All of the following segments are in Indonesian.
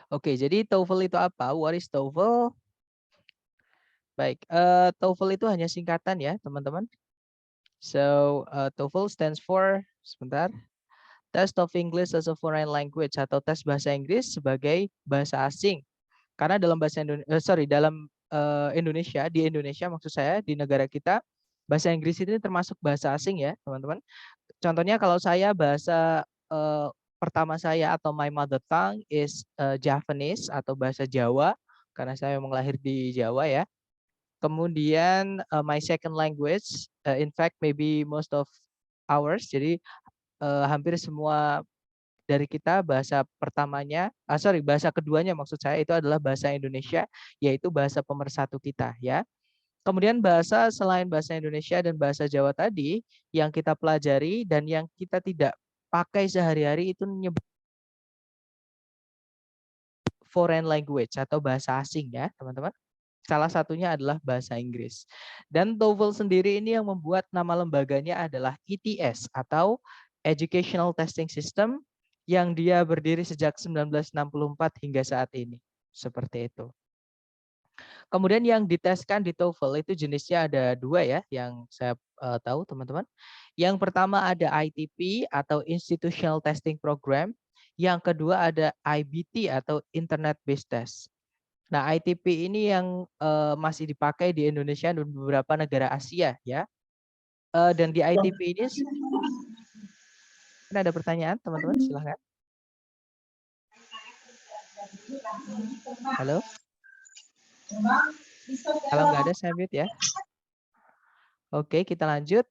Oke, jadi TOEFL itu apa? What is TOEFL? Baik, TOEFL itu hanya singkatan ya, teman-teman. So, TOEFL stands for, sebentar, Test of English as a Foreign Language atau tes bahasa Inggris sebagai bahasa asing. Karena dalam bahasa Indonesia, di Indonesia maksud saya, di negara kita, bahasa Inggris itu termasuk bahasa asing ya, teman-teman. Contohnya kalau saya bahasa pertama saya atau my mother tongue is Javanese atau bahasa Jawa, karena saya memang lahir di Jawa ya. Kemudian my second language, in fact maybe most of ours, jadi hampir semua dari kita bahasa pertamanya, bahasa keduanya maksud saya itu adalah bahasa Indonesia, yaitu bahasa pemersatu kita ya. Kemudian bahasa selain bahasa Indonesia dan bahasa Jawa tadi yang kita pelajari dan yang kita tidak pakai sehari-hari itu menyebut foreign language atau bahasa asing ya, teman-teman. Salah satunya adalah bahasa Inggris. Dan TOEFL sendiri ini yang membuat nama lembaganya adalah ETS atau Educational Testing System yang dia berdiri sejak 1964 hingga saat ini. Seperti itu. Kemudian yang diteskan di TOEFL itu jenisnya ada dua ya yang saya tahu teman-teman. Yang pertama ada ITP atau Institutional Testing Program. Yang kedua ada IBT atau Internet Based Test. Nah, ITP ini yang masih dipakai di Indonesia dan beberapa negara Asia ya. Dan di ITP ini ada pertanyaan teman-teman, silahkan. Halo. Kalau nggak ada saya mute ya. Oke, kita lanjut.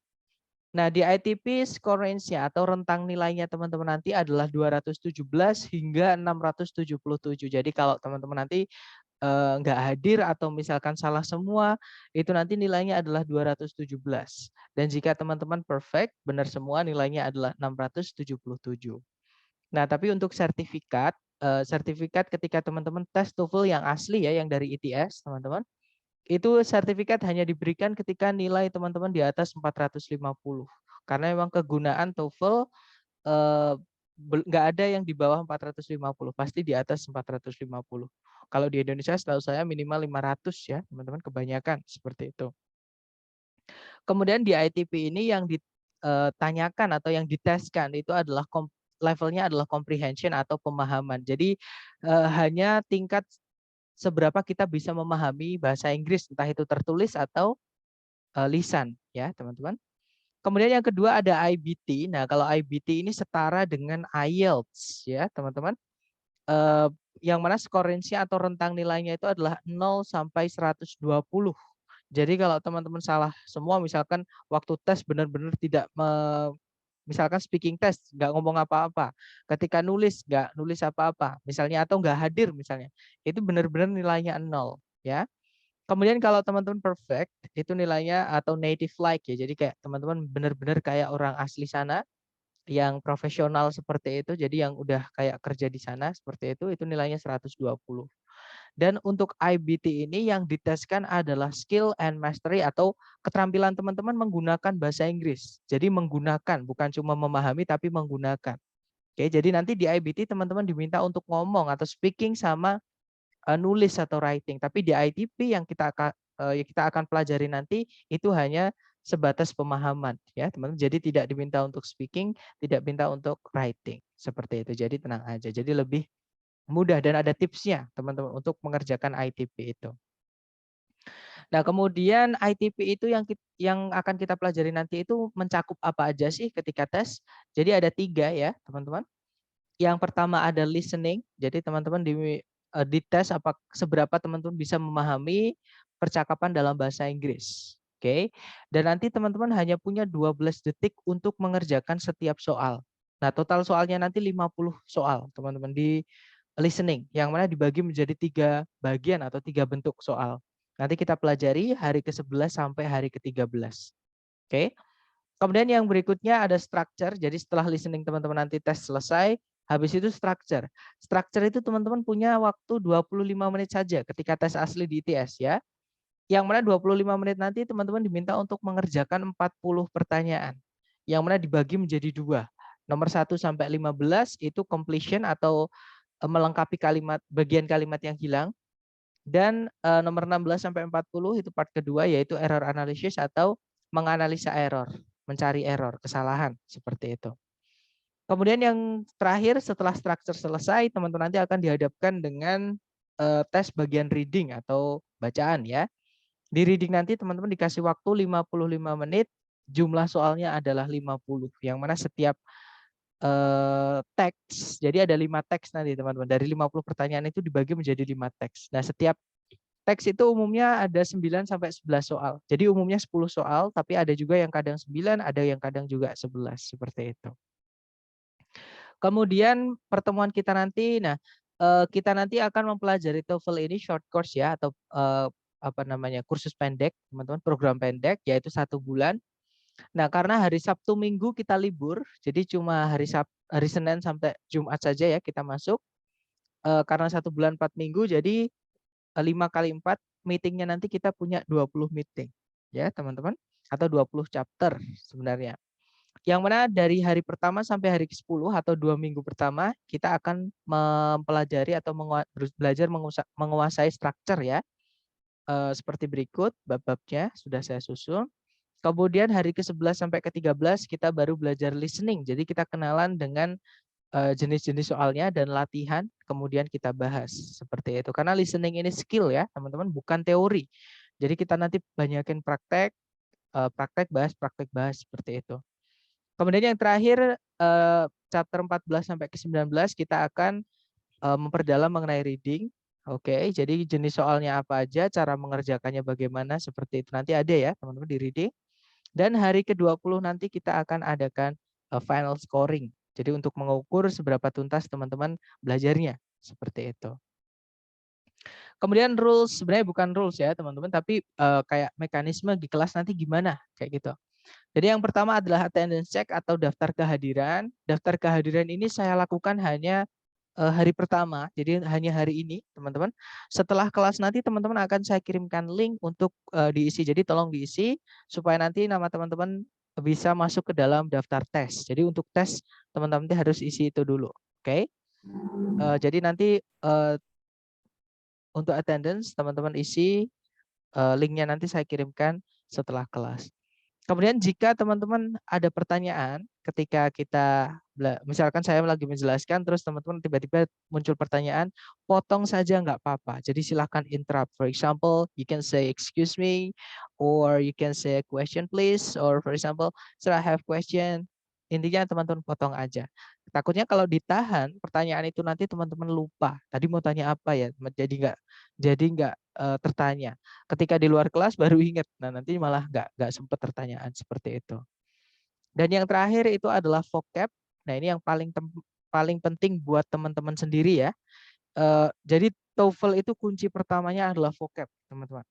Nah, di ITP score range-nya atau rentang nilainya teman-teman nanti adalah 217 hingga 677. Jadi kalau teman-teman nanti nggak hadir atau misalkan salah semua, itu nanti nilainya adalah 217. Dan jika teman-teman perfect, benar semua nilainya adalah 677. Nah, tapi untuk sertifikat, sertifikat ketika teman-teman tes TOEFL yang asli ya, yang dari ITS, teman-teman, itu sertifikat hanya diberikan ketika nilai teman-teman di atas 450. Karena memang kegunaan TOEFL nggak ada yang di bawah 450, pasti di atas 450. Kalau di Indonesia setahu saya minimal 500 ya, teman-teman, kebanyakan seperti itu. Kemudian di ITP ini yang ditanyakan atau yang diteskan itu adalah levelnya adalah comprehension atau pemahaman. Jadi hanya tingkat seberapa kita bisa memahami bahasa Inggris, entah itu tertulis atau lisan ya, teman-teman. Kemudian yang kedua ada IBT. Nah, kalau IBT ini setara dengan IELTS ya, teman-teman. Yang mana skor range-nya atau rentang nilainya itu adalah 0 sampai 120. Jadi kalau teman-teman salah semua, misalkan waktu tes benar-benar tidak misalkan speaking test nggak ngomong apa-apa, ketika nulis nggak nulis apa-apa, misalnya, atau nggak hadir misalnya, itu benar-benar nilainya 0 ya. Kemudian kalau teman-teman perfect, itu nilainya atau native like ya. Jadi kayak teman-teman benar-benar kayak orang asli sana, yang profesional seperti itu, jadi yang udah kayak kerja di sana seperti itu nilainya 120. Dan untuk IBT ini yang diteskan adalah skill and mastery atau keterampilan teman-teman menggunakan bahasa Inggris. Jadi menggunakan, bukan cuma memahami tapi menggunakan. Oke, jadi nanti di IBT teman-teman diminta untuk ngomong atau speaking sama nulis atau writing. Tapi di ITP yang kita akan pelajari nanti itu hanya sebatas pemahaman ya, teman-teman. Jadi tidak diminta untuk speaking, tidak minta untuk writing. Seperti itu. Jadi tenang aja. Jadi lebih mudah dan ada tipsnya teman-teman untuk mengerjakan ITP itu. Nah, kemudian ITP itu yang akan kita pelajari nanti itu mencakup apa aja sih ketika tes? Jadi ada 3 ya, teman-teman. Yang pertama ada listening. Jadi teman-teman dites seberapa teman-teman bisa memahami percakapan dalam bahasa Inggris. Oke. Dan nanti teman-teman hanya punya 12 detik untuk mengerjakan setiap soal. Nah, total soalnya nanti 50 soal, teman-teman, di listening, yang mana dibagi menjadi 3 bagian atau 3 bentuk soal. Nanti kita pelajari hari ke-11 sampai hari ke-13. Oke. Kemudian yang berikutnya ada structure. Jadi setelah listening teman-teman nanti tes selesai, habis itu structure. Structure itu teman-teman punya waktu 25 menit saja ketika tes asli di ITS ya. Yang mana 25 menit nanti teman-teman diminta untuk mengerjakan 40 pertanyaan. Yang mana dibagi menjadi 2. Nomor 1 sampai 15 itu completion atau melengkapi bagian kalimat yang hilang. Dan nomor 16 sampai 40 itu part kedua, yaitu error analysis atau menganalisa error, mencari error, kesalahan seperti itu. Kemudian yang terakhir setelah structure selesai, teman-teman nanti akan dihadapkan dengan tes bagian reading atau bacaan ya. Di reading nanti teman-teman dikasih waktu 55 menit, jumlah soalnya adalah 50, yang mana setiap teks, jadi ada 5 teks nanti teman-teman. Dari 50 pertanyaan itu dibagi menjadi 5 teks. Nah, setiap teks itu umumnya ada 9 sampai 11 soal. Jadi umumnya 10 soal, tapi ada juga yang kadang 9, ada yang kadang juga 11, seperti itu. Kemudian pertemuan kita nanti, nah kita nanti akan mempelajari TOEFL ini short course ya, atau apa namanya, kursus pendek, teman-teman, program pendek, yaitu 1 bulan. Nah, karena hari Sabtu Minggu kita libur, jadi cuma hari Senin sampai Jumat saja ya kita masuk. Karena 1 bulan 4 minggu, jadi 5 kali 4 meetingnya nanti kita punya 20 meeting ya teman-teman, atau 20 chapter sebenarnya. Yang mana dari hari pertama sampai hari ke-10 atau 2 minggu pertama kita akan mempelajari atau belajar menguasai structure ya. Seperti berikut, bab-babnya sudah saya susun. Kemudian hari ke-11 sampai ke-13 kita baru belajar listening. Jadi kita kenalan dengan jenis-jenis soalnya dan latihan, kemudian kita bahas seperti itu. Karena listening ini skill ya, teman-teman, bukan teori. Jadi kita nanti banyakin praktek, praktek bahas seperti itu. Kemudian yang terakhir chapter 14 sampai ke-19 kita akan memperdalam mengenai reading. Oke, jadi jenis soalnya apa aja, cara mengerjakannya bagaimana, seperti itu. Nanti ada ya teman-teman di reading. Dan hari ke-20 nanti kita akan adakan final scoring. Jadi untuk mengukur seberapa tuntas teman-teman belajarnya, seperti itu. Kemudian rules, sebenarnya bukan rules ya teman-teman, tapi kayak mekanisme di kelas nanti gimana, kayak gitu. Jadi yang pertama adalah attendance check atau daftar kehadiran. Daftar kehadiran ini saya lakukan hanya hari pertama, jadi hanya hari ini teman-teman. Setelah kelas nanti teman-teman akan saya kirimkan link untuk diisi. Jadi tolong diisi supaya nanti nama teman-teman bisa masuk ke dalam daftar tes. Jadi untuk tes teman-teman harus isi itu dulu. Oke. Jadi nanti untuk attendance teman-teman isi linknya, nanti saya kirimkan setelah kelas. Kemudian jika teman-teman ada pertanyaan ketika kita, misalkan saya lagi menjelaskan terus teman-teman tiba-tiba muncul pertanyaan, potong saja nggak apa-apa. Jadi silahkan interrupt. For example, you can say excuse me, or you can say question please, or for example, sir I have question. Intinya teman-teman potong aja. Takutnya kalau ditahan pertanyaan itu nanti teman-teman lupa. Tadi mau tanya apa ya? Jadi nggak tertanya. Ketika di luar kelas baru ingat. Nah, nanti malah nggak sempat pertanyaan seperti itu. Dan yang terakhir itu adalah vocab. Nah, ini yang paling penting buat teman-teman sendiri ya. Jadi TOEFL itu kunci pertamanya adalah vocab, teman-teman.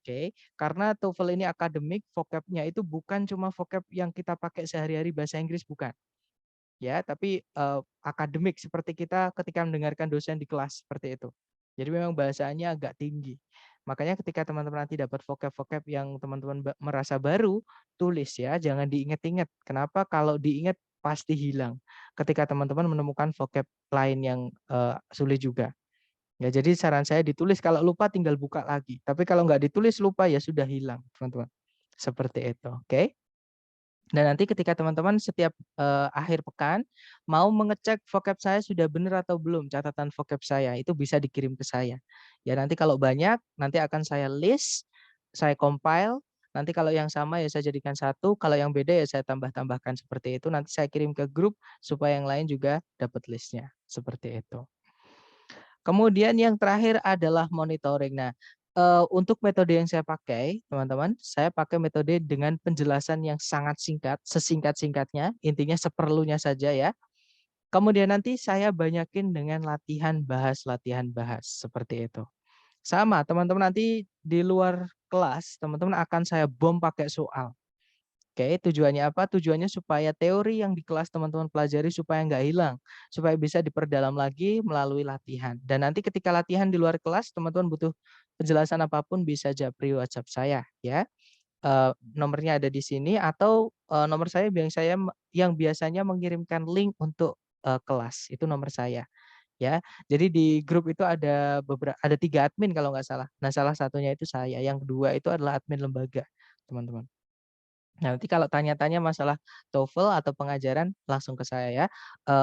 Oke, karena TOEFL ini akademik, vocabnya itu bukan cuma vocab yang kita pakai sehari-hari bahasa Inggris, bukan. Ya, tapi akademik seperti kita ketika mendengarkan dosen di kelas seperti itu. Jadi memang bahasanya agak tinggi. Makanya ketika teman-teman nanti dapat vocab-vocab yang teman-teman merasa baru, tulis ya, jangan diingat-ingat. Kenapa? Kalau diingat pasti hilang. Ketika teman-teman menemukan vocab lain yang sulit juga. Ya, jadi saran saya ditulis, kalau lupa tinggal buka lagi. Tapi kalau nggak ditulis lupa ya sudah hilang, teman-teman. Seperti itu, oke? Dan nanti ketika teman-teman setiap akhir pekan mau mengecek vocab saya sudah benar atau belum, catatan vocab saya itu bisa dikirim ke saya. Ya nanti kalau banyak nanti akan saya list, saya compile. Nanti kalau yang sama ya saya jadikan satu, kalau yang beda ya saya tambah-tambahkan seperti itu. Nanti saya kirim ke grup supaya yang lain juga dapat listnya seperti itu. Kemudian yang terakhir adalah monitoring. Nah, untuk metode yang saya pakai, teman-teman, saya pakai metode dengan penjelasan yang sangat singkat, sesingkat-singkatnya, intinya seperlunya saja ya. Kemudian nanti saya banyakin dengan latihan bahas, seperti itu. Sama, teman-teman, nanti di luar kelas, teman-teman akan saya bom pakai soal. Oke, tujuannya apa? Tujuannya supaya teori yang di kelas teman-teman pelajari supaya nggak hilang, supaya bisa diperdalam lagi melalui latihan. Dan nanti ketika latihan di luar kelas, teman-teman butuh penjelasan apapun bisa japri WhatsApp saya, ya. Nomornya ada di sini, atau nomor saya yang biasanya mengirimkan link untuk kelas, itu nomor saya. ya. Jadi di grup itu ada 3 admin kalau nggak salah. Nah, salah satunya itu saya, yang kedua itu adalah admin lembaga, teman-teman. Nah, nanti kalau tanya-tanya masalah TOEFL atau pengajaran langsung ke saya ya.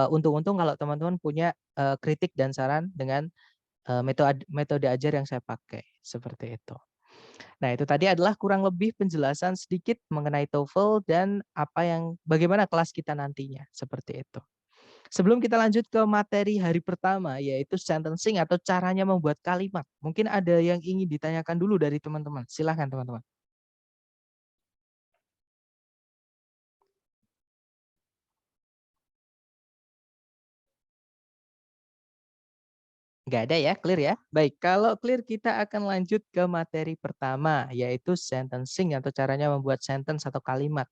Untung-untung kalau teman-teman punya kritik dan saran dengan metode ajar yang saya pakai, seperti itu. Nah, itu tadi adalah kurang lebih penjelasan sedikit mengenai TOEFL dan bagaimana kelas kita nantinya, seperti itu. Sebelum kita lanjut ke materi hari pertama, yaitu sentencing atau caranya membuat kalimat. Mungkin ada yang ingin ditanyakan dulu dari teman-teman. Silahkan teman-teman. Nggak ada ya, clear ya? Baik, kalau clear kita akan lanjut ke materi pertama, yaitu sentencing atau caranya membuat sentence atau kalimat.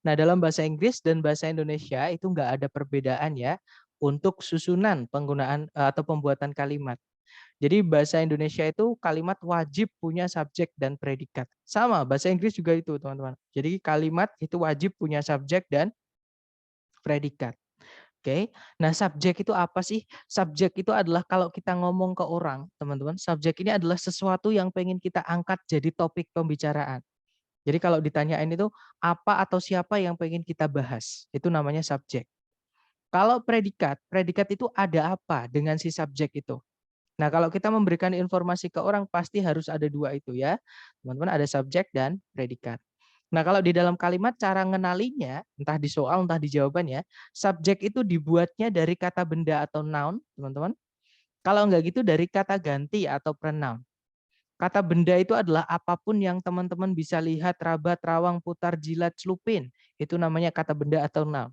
Nah, dalam bahasa Inggris dan bahasa Indonesia itu nggak ada perbedaan ya untuk susunan penggunaan atau pembuatan kalimat. Jadi bahasa Indonesia itu kalimat wajib punya subjek dan predikat. Sama, bahasa Inggris juga itu, teman-teman. Jadi kalimat itu wajib punya subjek dan predikat. Oke. Nah, subjek itu apa sih? Subjek itu adalah kalau kita ngomong ke orang, teman-teman, subjek ini adalah sesuatu yang pengen kita angkat jadi topik pembicaraan. Jadi kalau ditanyain itu apa atau siapa yang pengen kita bahas, itu namanya subjek. Kalau predikat, predikat itu ada apa dengan si subjek itu. Nah, kalau kita memberikan informasi ke orang pasti harus ada dua itu ya. Teman-teman, ada subjek dan predikat. Nah, kalau di dalam kalimat cara ngenalinya, entah di soal, entah di jawabannya, subjek itu dibuatnya dari kata benda atau noun, teman-teman. Kalau enggak gitu dari kata ganti atau pronoun. Kata benda itu adalah apapun yang teman-teman bisa lihat, raba, terawang, putar, jilat, celupin. Itu namanya kata benda atau noun.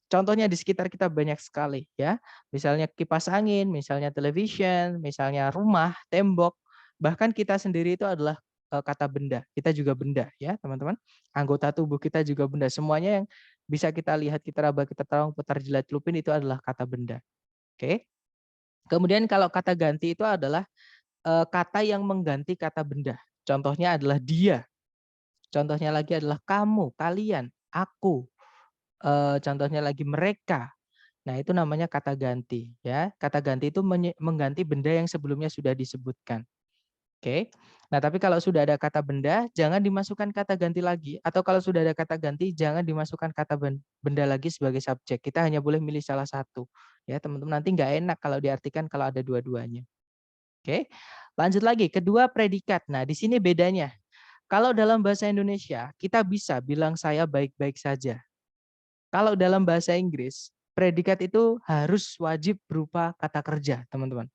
Contohnya di sekitar kita banyak sekali ya. Misalnya kipas angin, misalnya television, misalnya rumah, tembok. Bahkan kita sendiri itu adalah kata benda. Kita juga benda ya, teman-teman. Anggota tubuh kita juga benda. Semuanya yang bisa kita lihat, kita raba, kita terawang, putar, jilat, celupin itu adalah kata benda. Oke. Kemudian kalau kata ganti itu adalah kata yang mengganti kata benda. Contohnya adalah dia. Contohnya lagi adalah kamu, kalian, aku. Contohnya lagi mereka. Nah, itu namanya kata ganti ya. Kata ganti itu mengganti benda yang sebelumnya sudah disebutkan. Oke. Nah, tapi kalau sudah ada kata benda, jangan dimasukkan kata ganti lagi. Atau kalau sudah ada kata ganti, jangan dimasukkan kata benda lagi sebagai subjek. Kita hanya boleh milih salah satu. Ya, teman-teman, nanti nggak enak kalau diartikan kalau ada dua-duanya. Oke. Lanjut lagi, kedua predikat. Nah, di sini bedanya. Kalau dalam bahasa Indonesia, kita bisa bilang saya baik-baik saja. Kalau dalam bahasa Inggris, predikat itu harus wajib berupa kata kerja, teman-teman.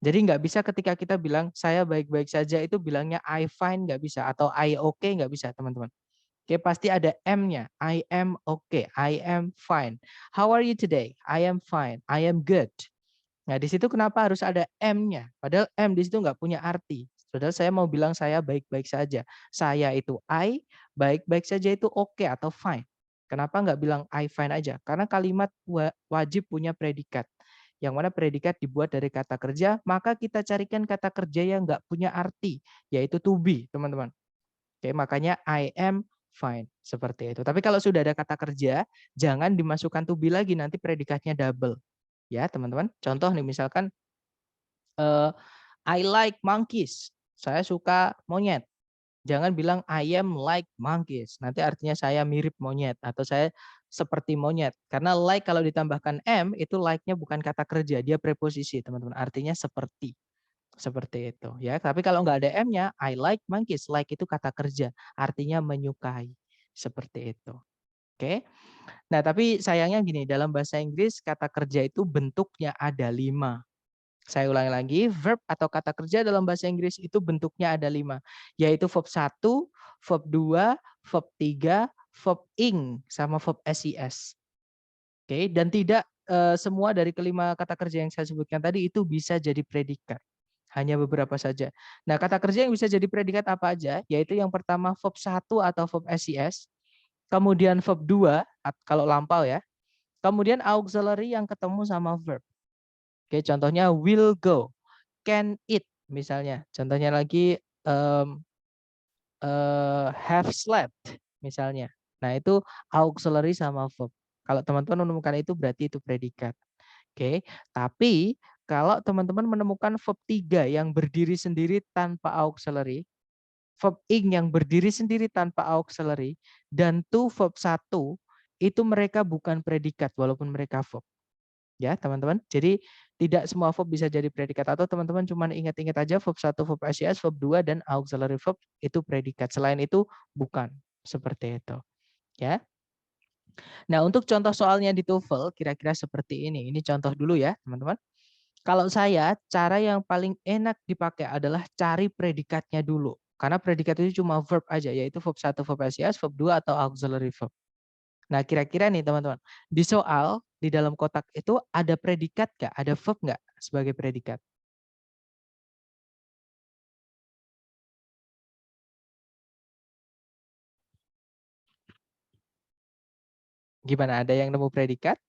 Jadi nggak bisa ketika kita bilang saya baik-baik saja itu bilangnya I fine nggak bisa atau I okay nggak bisa, teman-teman. Oke, pasti ada M-nya. I am okay, I am fine. How are you today? I am fine, I am good. Nah, di situ kenapa harus ada M-nya? Padahal M di situ nggak punya arti. Padahal saya mau bilang saya baik-baik saja. Saya itu I, baik-baik saja itu oke atau fine. Kenapa nggak bilang I fine aja? Karena kalimat wajib punya predikat. Yang mana predikat dibuat dari kata kerja, maka kita carikan kata kerja yang nggak punya arti, yaitu to be, teman-teman. Oke, makanya I am fine. Seperti itu. Tapi kalau sudah ada kata kerja, jangan dimasukkan to be lagi, nanti predikatnya double. Ya, teman-teman. Contoh nih misalkan I like monkeys. Saya suka monyet. Jangan bilang I am like monkeys. Nanti artinya saya mirip monyet atau saya seperti monyet. Karena like kalau ditambahkan M itu like-nya bukan kata kerja, dia preposisi, teman-teman. Artinya seperti. Seperti itu ya. Tapi kalau nggak ada M-nya, I like monkeys. Like itu kata kerja, artinya menyukai. Seperti itu. Oke. Nah, tapi sayangnya gini, dalam bahasa Inggris kata kerja itu bentuknya ada 5. Saya ulangi lagi, verb atau kata kerja dalam bahasa Inggris itu bentuknya ada 5, yaitu verb 1, verb 2, verb 3, verb ing, sama verb SES. Oke, dan tidak semua dari kelima kata kerja yang saya sebutkan tadi itu bisa jadi predikat. Hanya beberapa saja. Nah, kata kerja yang bisa jadi predikat apa aja? Yaitu yang pertama verb 1 atau verb SES, kemudian verb 2 kalau lampau ya, kemudian auxiliary yang ketemu sama verb. Oke, contohnya will go, can eat misalnya. Contohnya lagi have slept misalnya. Nah, itu auxiliary sama verb. Kalau teman-teman menemukan itu berarti itu predikat. Oke, tapi kalau teman-teman menemukan verb 3 yang berdiri sendiri tanpa auxiliary, verb ing yang berdiri sendiri tanpa auxiliary, dan to verb 1, itu mereka bukan predikat walaupun mereka verb. Ya, teman-teman. Jadi tidak semua verb bisa jadi predikat, atau teman-teman cuma ingat-ingat aja verb 1, verb SIS, verb 2 dan auxiliary verb itu predikat. Selain itu bukan. Seperti itu. Ya. Nah, untuk contoh soalnya di TOEFL kira-kira seperti ini. Ini contoh dulu ya, teman-teman. Kalau saya, cara yang paling enak dipakai adalah cari predikatnya dulu. Karena predikat itu cuma verb aja, yaitu verb 1, verb SIS, verb 2 atau auxiliary verb. Nah, kira-kira nih teman-teman, di soal di dalam kotak itu ada predikat nggak? Ada verb nggak sebagai predikat? Gimana? Ada yang nemu predikat?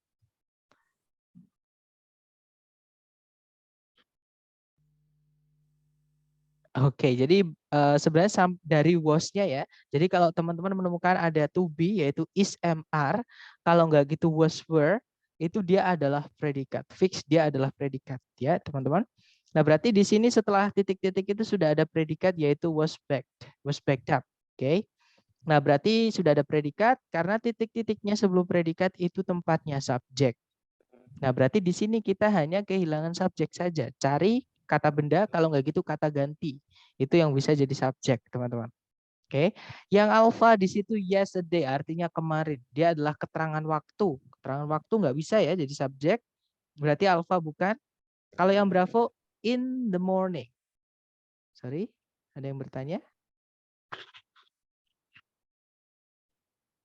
Oke, jadi sebenarnya dari was-nya ya. Jadi kalau teman-teman menemukan ada to be yaitu is, am, are, kalau nggak gitu was, were, itu dia adalah predikat. Fix dia adalah predikat ya, teman-teman. Nah, berarti di sini setelah titik-titik itu sudah ada predikat yaitu was backed up. Oke. Nah, berarti sudah ada predikat karena titik-titiknya sebelum predikat itu tempatnya subjek. Nah, berarti di sini kita hanya kehilangan subjek saja. Cari kata benda, kalau nggak gitu kata ganti. Itu yang bisa jadi subjek, teman-teman. Oke. Yang alpha di situ yesterday artinya kemarin. Dia adalah keterangan waktu. Keterangan waktu nggak bisa ya jadi subjek. Berarti alpha bukan. Kalau yang bravo in the morning. Sorry, ada yang bertanya?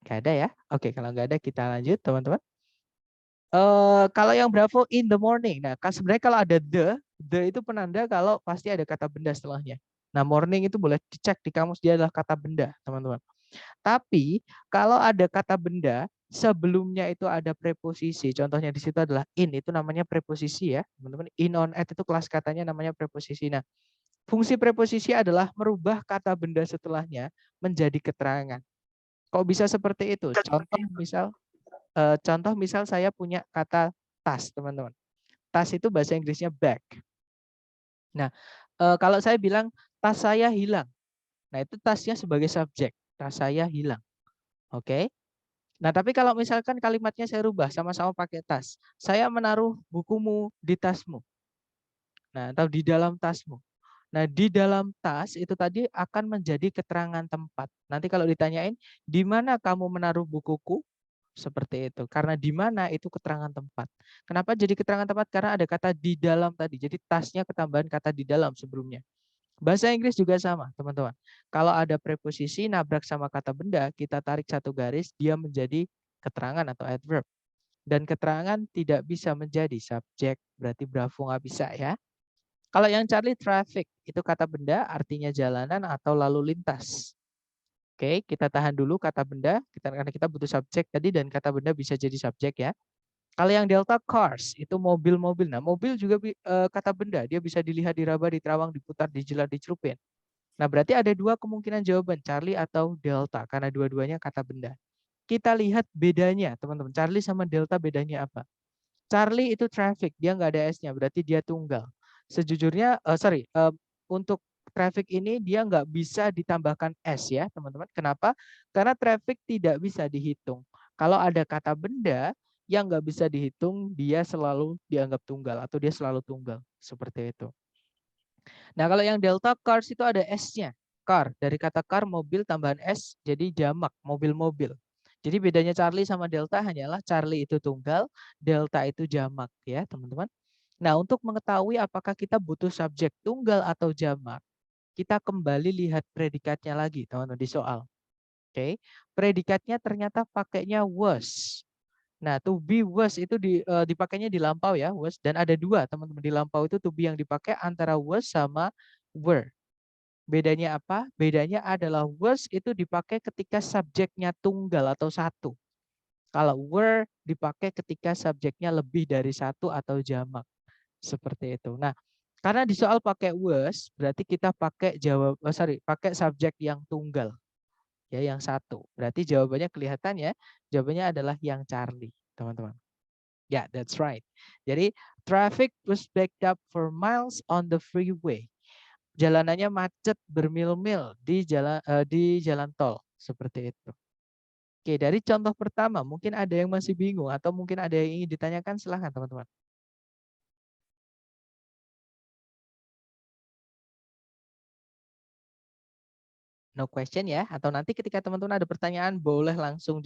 Nggak ada ya? Oke, kalau nggak ada kita lanjut, teman-teman. Kalau yang bravo in the morning. Nah, sebenarnya kalau ada the itu penanda kalau pasti ada kata benda setelahnya. Nah, morning itu boleh dicek di kamus dia adalah kata benda, teman-teman. Tapi kalau ada kata benda sebelumnya itu ada preposisi. Contohnya di situ adalah in, itu namanya preposisi ya, teman-teman. In, on, at itu kelas katanya namanya preposisi. Nah, fungsi preposisi adalah merubah kata benda setelahnya menjadi keterangan. Kok bisa seperti itu? Contoh misal saya punya kata tas, teman-teman. Tas itu bahasa Inggrisnya bag. Nah, kalau saya bilang tas saya hilang. Nah, itu tasnya sebagai subjek. Tas saya hilang. Oke. Nah, tapi kalau misalkan kalimatnya saya rubah sama-sama pakai tas. Saya menaruh bukumu di tasmu. Nah, atau di dalam tasmu. Nah, di dalam tas itu tadi akan menjadi keterangan tempat. Nanti kalau ditanyain, di mana kamu menaruh bukuku? Seperti itu. Karena di mana itu keterangan tempat. Kenapa jadi keterangan tempat? Karena ada kata di dalam tadi. Jadi tasnya ketambahan kata di dalam sebelumnya. Bahasa Inggris juga sama, teman-teman. Kalau ada preposisi nabrak sama kata benda, kita tarik satu garis, dia menjadi keterangan atau adverb. Dan keterangan tidak bisa menjadi subjek, berarti bravo nggak bisa ya. Kalau yang Charlie traffic, itu kata benda artinya jalanan atau lalu lintas. Oke, kita tahan dulu kata benda, karena kita butuh subjek tadi dan kata benda bisa jadi subjek ya. Kalau yang delta cars, itu mobil-mobil. Nah, mobil juga kata benda, dia bisa dilihat, diraba, diterawang, diputar, dijelat, dicelupin. Nah, berarti ada dua kemungkinan jawaban, Charlie atau delta, karena dua-duanya kata benda. Kita lihat bedanya, teman-teman. Charlie sama delta bedanya apa? Charlie itu traffic, dia nggak ada S-nya, berarti dia tunggal. Sejujurnya, untuk traffic ini dia nggak bisa ditambahkan S ya, teman-teman. Kenapa? Karena traffic tidak bisa dihitung. Kalau ada kata benda yang nggak bisa dihitung, dia selalu dianggap tunggal atau dia selalu tunggal. Seperti itu. Nah, kalau yang delta cars itu ada S-nya. Car, dari kata car, mobil, tambahan S, jadi jamak, mobil-mobil. Jadi bedanya Charlie sama delta hanyalah Charlie itu tunggal, delta itu jamak ya, teman-teman. Nah, untuk mengetahui apakah kita butuh subjek tunggal atau jamak, kita kembali lihat predikatnya lagi, teman-teman, di soal. Oke, predikatnya ternyata pakainya was. Nah, to be was itu dipakainya di lampau ya, was. Dan ada dua, teman-teman, di lampau itu to be yang dipakai antara was sama were. Bedanya apa? Bedanya adalah was itu dipakai ketika subjeknya tunggal atau satu. Kalau were dipakai ketika subjeknya lebih dari satu atau jamak. Seperti itu. Nah, karena di soal pakai was, berarti kita pakai pakai subjek yang tunggal. Ya, yang satu. Berarti jawabannya kelihatan ya. Jawabannya adalah yang Charlie, teman-teman. Ya, yeah, that's right. Jadi traffic was backed up for miles on the freeway. Jalanannya macet bermil-mil di jalan tol seperti itu. Oke, dari contoh pertama mungkin ada yang masih bingung atau mungkin ada yang ingin ditanyakan, silahkan teman-teman. No question ya, atau nanti ketika teman-teman ada pertanyaan boleh langsung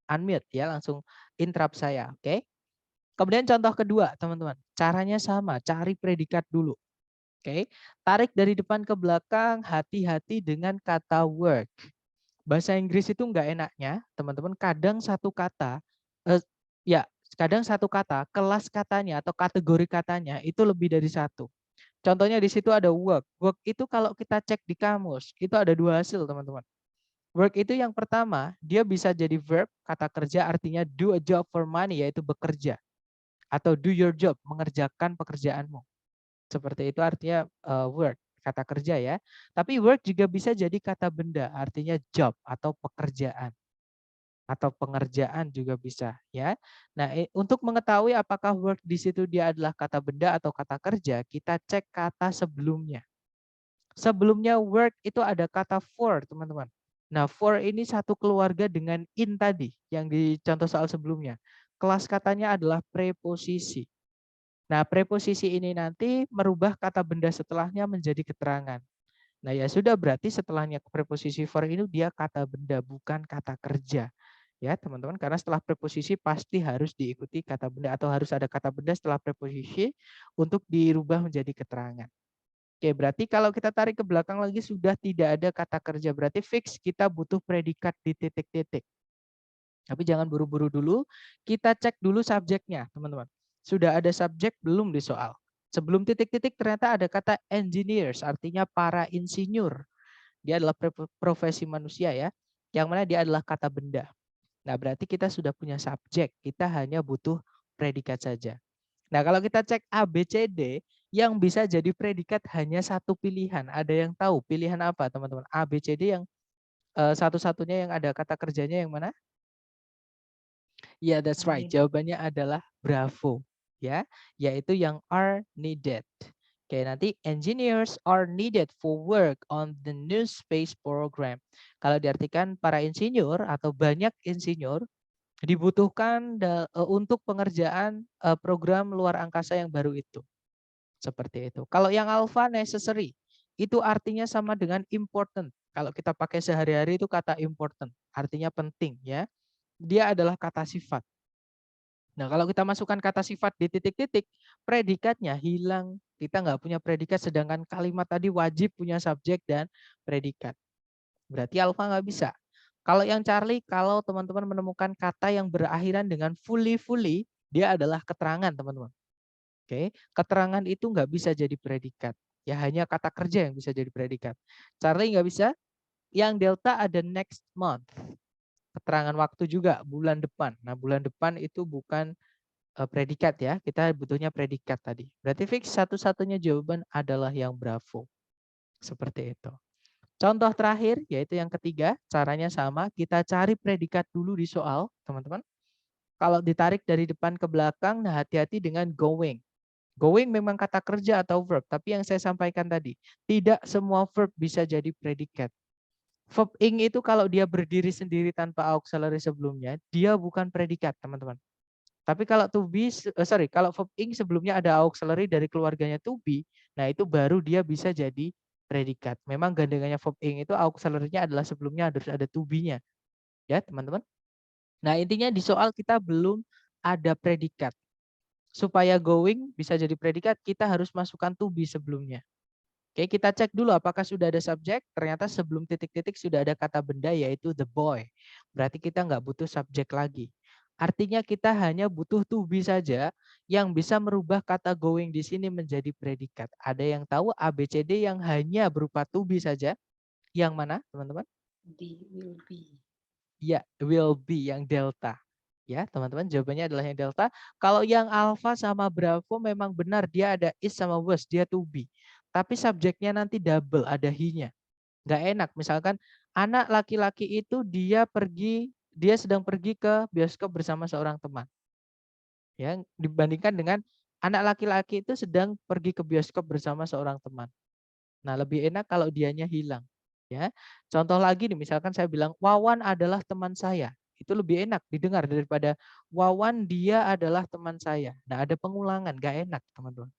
unmute ya, langsung interrupt saya, oke? Kemudian contoh kedua, teman-teman. Caranya sama, cari predikat dulu. Oke. Tarik dari depan ke belakang, hati-hati dengan kata work. Bahasa Inggris itu enggak enaknya, teman-teman, kadang satu kata kelas katanya atau kategori katanya itu lebih dari satu. Contohnya di situ ada work. Work itu kalau kita cek di kamus, itu ada dua hasil, teman-teman. Work itu yang pertama, dia bisa jadi verb, kata kerja artinya do a job for money, yaitu bekerja. Atau do your job, mengerjakan pekerjaanmu. Seperti itu artinya work, kata kerja ya. Tapi work juga bisa jadi kata benda, artinya job atau pekerjaan. Atau pengerjaan juga bisa ya. Nah, untuk mengetahui apakah work di situ dia adalah kata benda atau kata kerja, kita cek kata sebelumnya. Sebelumnya work itu ada kata for, teman-teman. Nah, for ini satu keluarga dengan in tadi yang di contoh soal sebelumnya. Kelas katanya adalah preposisi. Nah, preposisi ini nanti merubah kata benda setelahnya menjadi keterangan. Nah, ya sudah, berarti setelahnya preposisi for ini dia kata benda, bukan kata kerja. Ya, teman-teman, karena setelah preposisi pasti harus diikuti kata benda atau harus ada kata benda setelah preposisi untuk dirubah menjadi keterangan. Oke, berarti kalau kita tarik ke belakang lagi sudah tidak ada kata kerja. Berarti fix kita butuh predikat di titik-titik. Tapi jangan buru-buru dulu, kita cek dulu subjeknya, teman-teman. Sudah ada subjek belum di soal? Sebelum titik-titik ternyata ada kata engineers, artinya para insinyur. Dia adalah profesi manusia ya, yang mana dia adalah kata benda. Nah, berarti kita sudah punya subjek, kita hanya butuh predikat saja. Nah, kalau kita cek A, B, C, D, yang bisa jadi predikat hanya satu pilihan. Ada yang tahu pilihan apa, teman-teman? A, B, C, D yang satu-satunya yang ada kata kerjanya yang mana? Ya, yeah, that's right. Jawabannya adalah bravo, ya, yaitu yang are needed. Oke, nanti engineers are needed for work on the new space program. Kalau diartikan para insinyur atau banyak insinyur dibutuhkan untuk pengerjaan program luar angkasa yang baru itu. Seperti itu. Kalau yang alpha necessary, itu artinya sama dengan important. Kalau kita pakai sehari-hari itu kata important, artinya penting ya. Dia adalah kata sifat. Nah, kalau kita masukkan kata sifat di titik-titik, predikatnya hilang. Kita nggak punya predikat, sedangkan kalimat tadi wajib punya subjek dan predikat. Berarti alpha nggak bisa. Kalau yang Charlie, kalau teman-teman menemukan kata yang berakhiran dengan fully, dia adalah keterangan, teman-teman. Oke, keterangan itu nggak bisa jadi predikat. Ya, hanya kata kerja yang bisa jadi predikat. Charlie nggak bisa. Yang delta ada next month. Keterangan waktu juga, bulan depan. Nah, bulan depan itu bukan predikat ya, kita butuhnya predikat tadi. Berarti fix satu-satunya jawaban adalah yang bravo. Seperti itu. Contoh terakhir yaitu yang ketiga, caranya sama, kita cari predikat dulu di soal, teman-teman. Kalau ditarik dari depan ke belakang, nah hati-hati dengan going. Going memang kata kerja atau verb, tapi yang saya sampaikan tadi, tidak semua verb bisa jadi predikat. Verb ing itu kalau dia berdiri sendiri tanpa auxiliary sebelumnya, dia bukan predikat, teman-teman. Tapi kalau to be, kalau verb ing sebelumnya ada auxiliary dari keluarganya to be, nah itu baru dia bisa jadi predikat. Memang gandengannya verb ing itu auxiliary-nya adalah sebelumnya harus ada to be-nya. Ya, teman-teman. Nah, intinya di soal kita belum ada predikat. Supaya going bisa jadi predikat, kita harus masukkan to be sebelumnya. Oke, kita cek dulu apakah sudah ada subjek. Ternyata sebelum titik-titik sudah ada kata benda yaitu the boy. Berarti kita nggak butuh subjek lagi. Artinya kita hanya butuh to be saja yang bisa merubah kata going di sini menjadi predikat. Ada yang tahu ABCD yang hanya berupa to be saja? Yang mana, teman-teman? D will be. Ya, will be yang delta. Ya, teman-teman, jawabannya adalah yang delta. Kalau yang alpha sama bravo memang benar dia ada is sama was, dia to be. Tapi subjeknya nanti double, ada he-nya. Nggak enak. Misalkan anak laki-laki itu dia sedang pergi ke bioskop bersama seorang teman. Ya, dibandingkan dengan anak laki-laki itu sedang pergi ke bioskop bersama seorang teman. Nah, lebih enak kalau dianya hilang. Ya, contoh lagi nih, misalkan saya bilang Wawan adalah teman saya, itu lebih enak didengar daripada Wawan dia adalah teman saya. Nah, ada pengulangan, nggak enak teman-teman.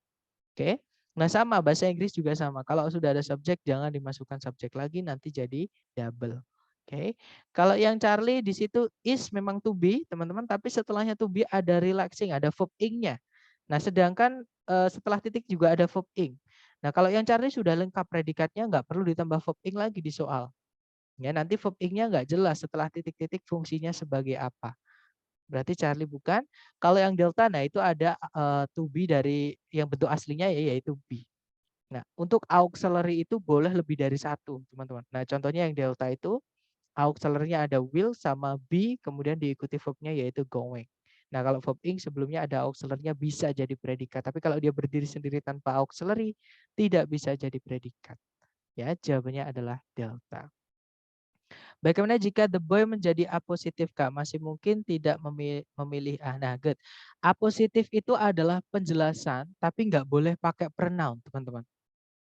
Oke, nah sama bahasa Inggris juga sama. Kalau sudah ada subjek jangan dimasukkan subjek lagi, nanti jadi double. Oke, kalau yang Charlie di situ is memang to be teman-teman, tapi setelahnya to be ada relaxing, ada verb ing-nya. Nah, sedangkan setelah titik juga ada verb ing. Nah, kalau yang Charlie sudah lengkap predikatnya, nggak perlu ditambah verb ing lagi di soal. Ya, nanti verb ing-nya nggak jelas setelah titik-titik fungsinya sebagai apa. Berarti Charlie bukan. Kalau yang delta, nah itu ada to be dari yang bentuk aslinya ya, yaitu be. Nah, untuk auxiliary itu boleh lebih dari satu, teman-teman. Nah, contohnya yang delta itu auxiliary-nya ada will sama be, kemudian diikuti verb-nya yaitu going. Nah, kalau verb ing sebelumnya ada auxiliary-nya bisa jadi predikat. Tapi kalau dia berdiri sendiri tanpa auxiliary, tidak bisa jadi predikat. Ya, jawabannya adalah delta. Bagaimana jika the boy menjadi A positif, Kak? Masih mungkin tidak memilih A. Nah, good. A positif itu adalah penjelasan, tapi nggak boleh pakai pronoun, teman-teman.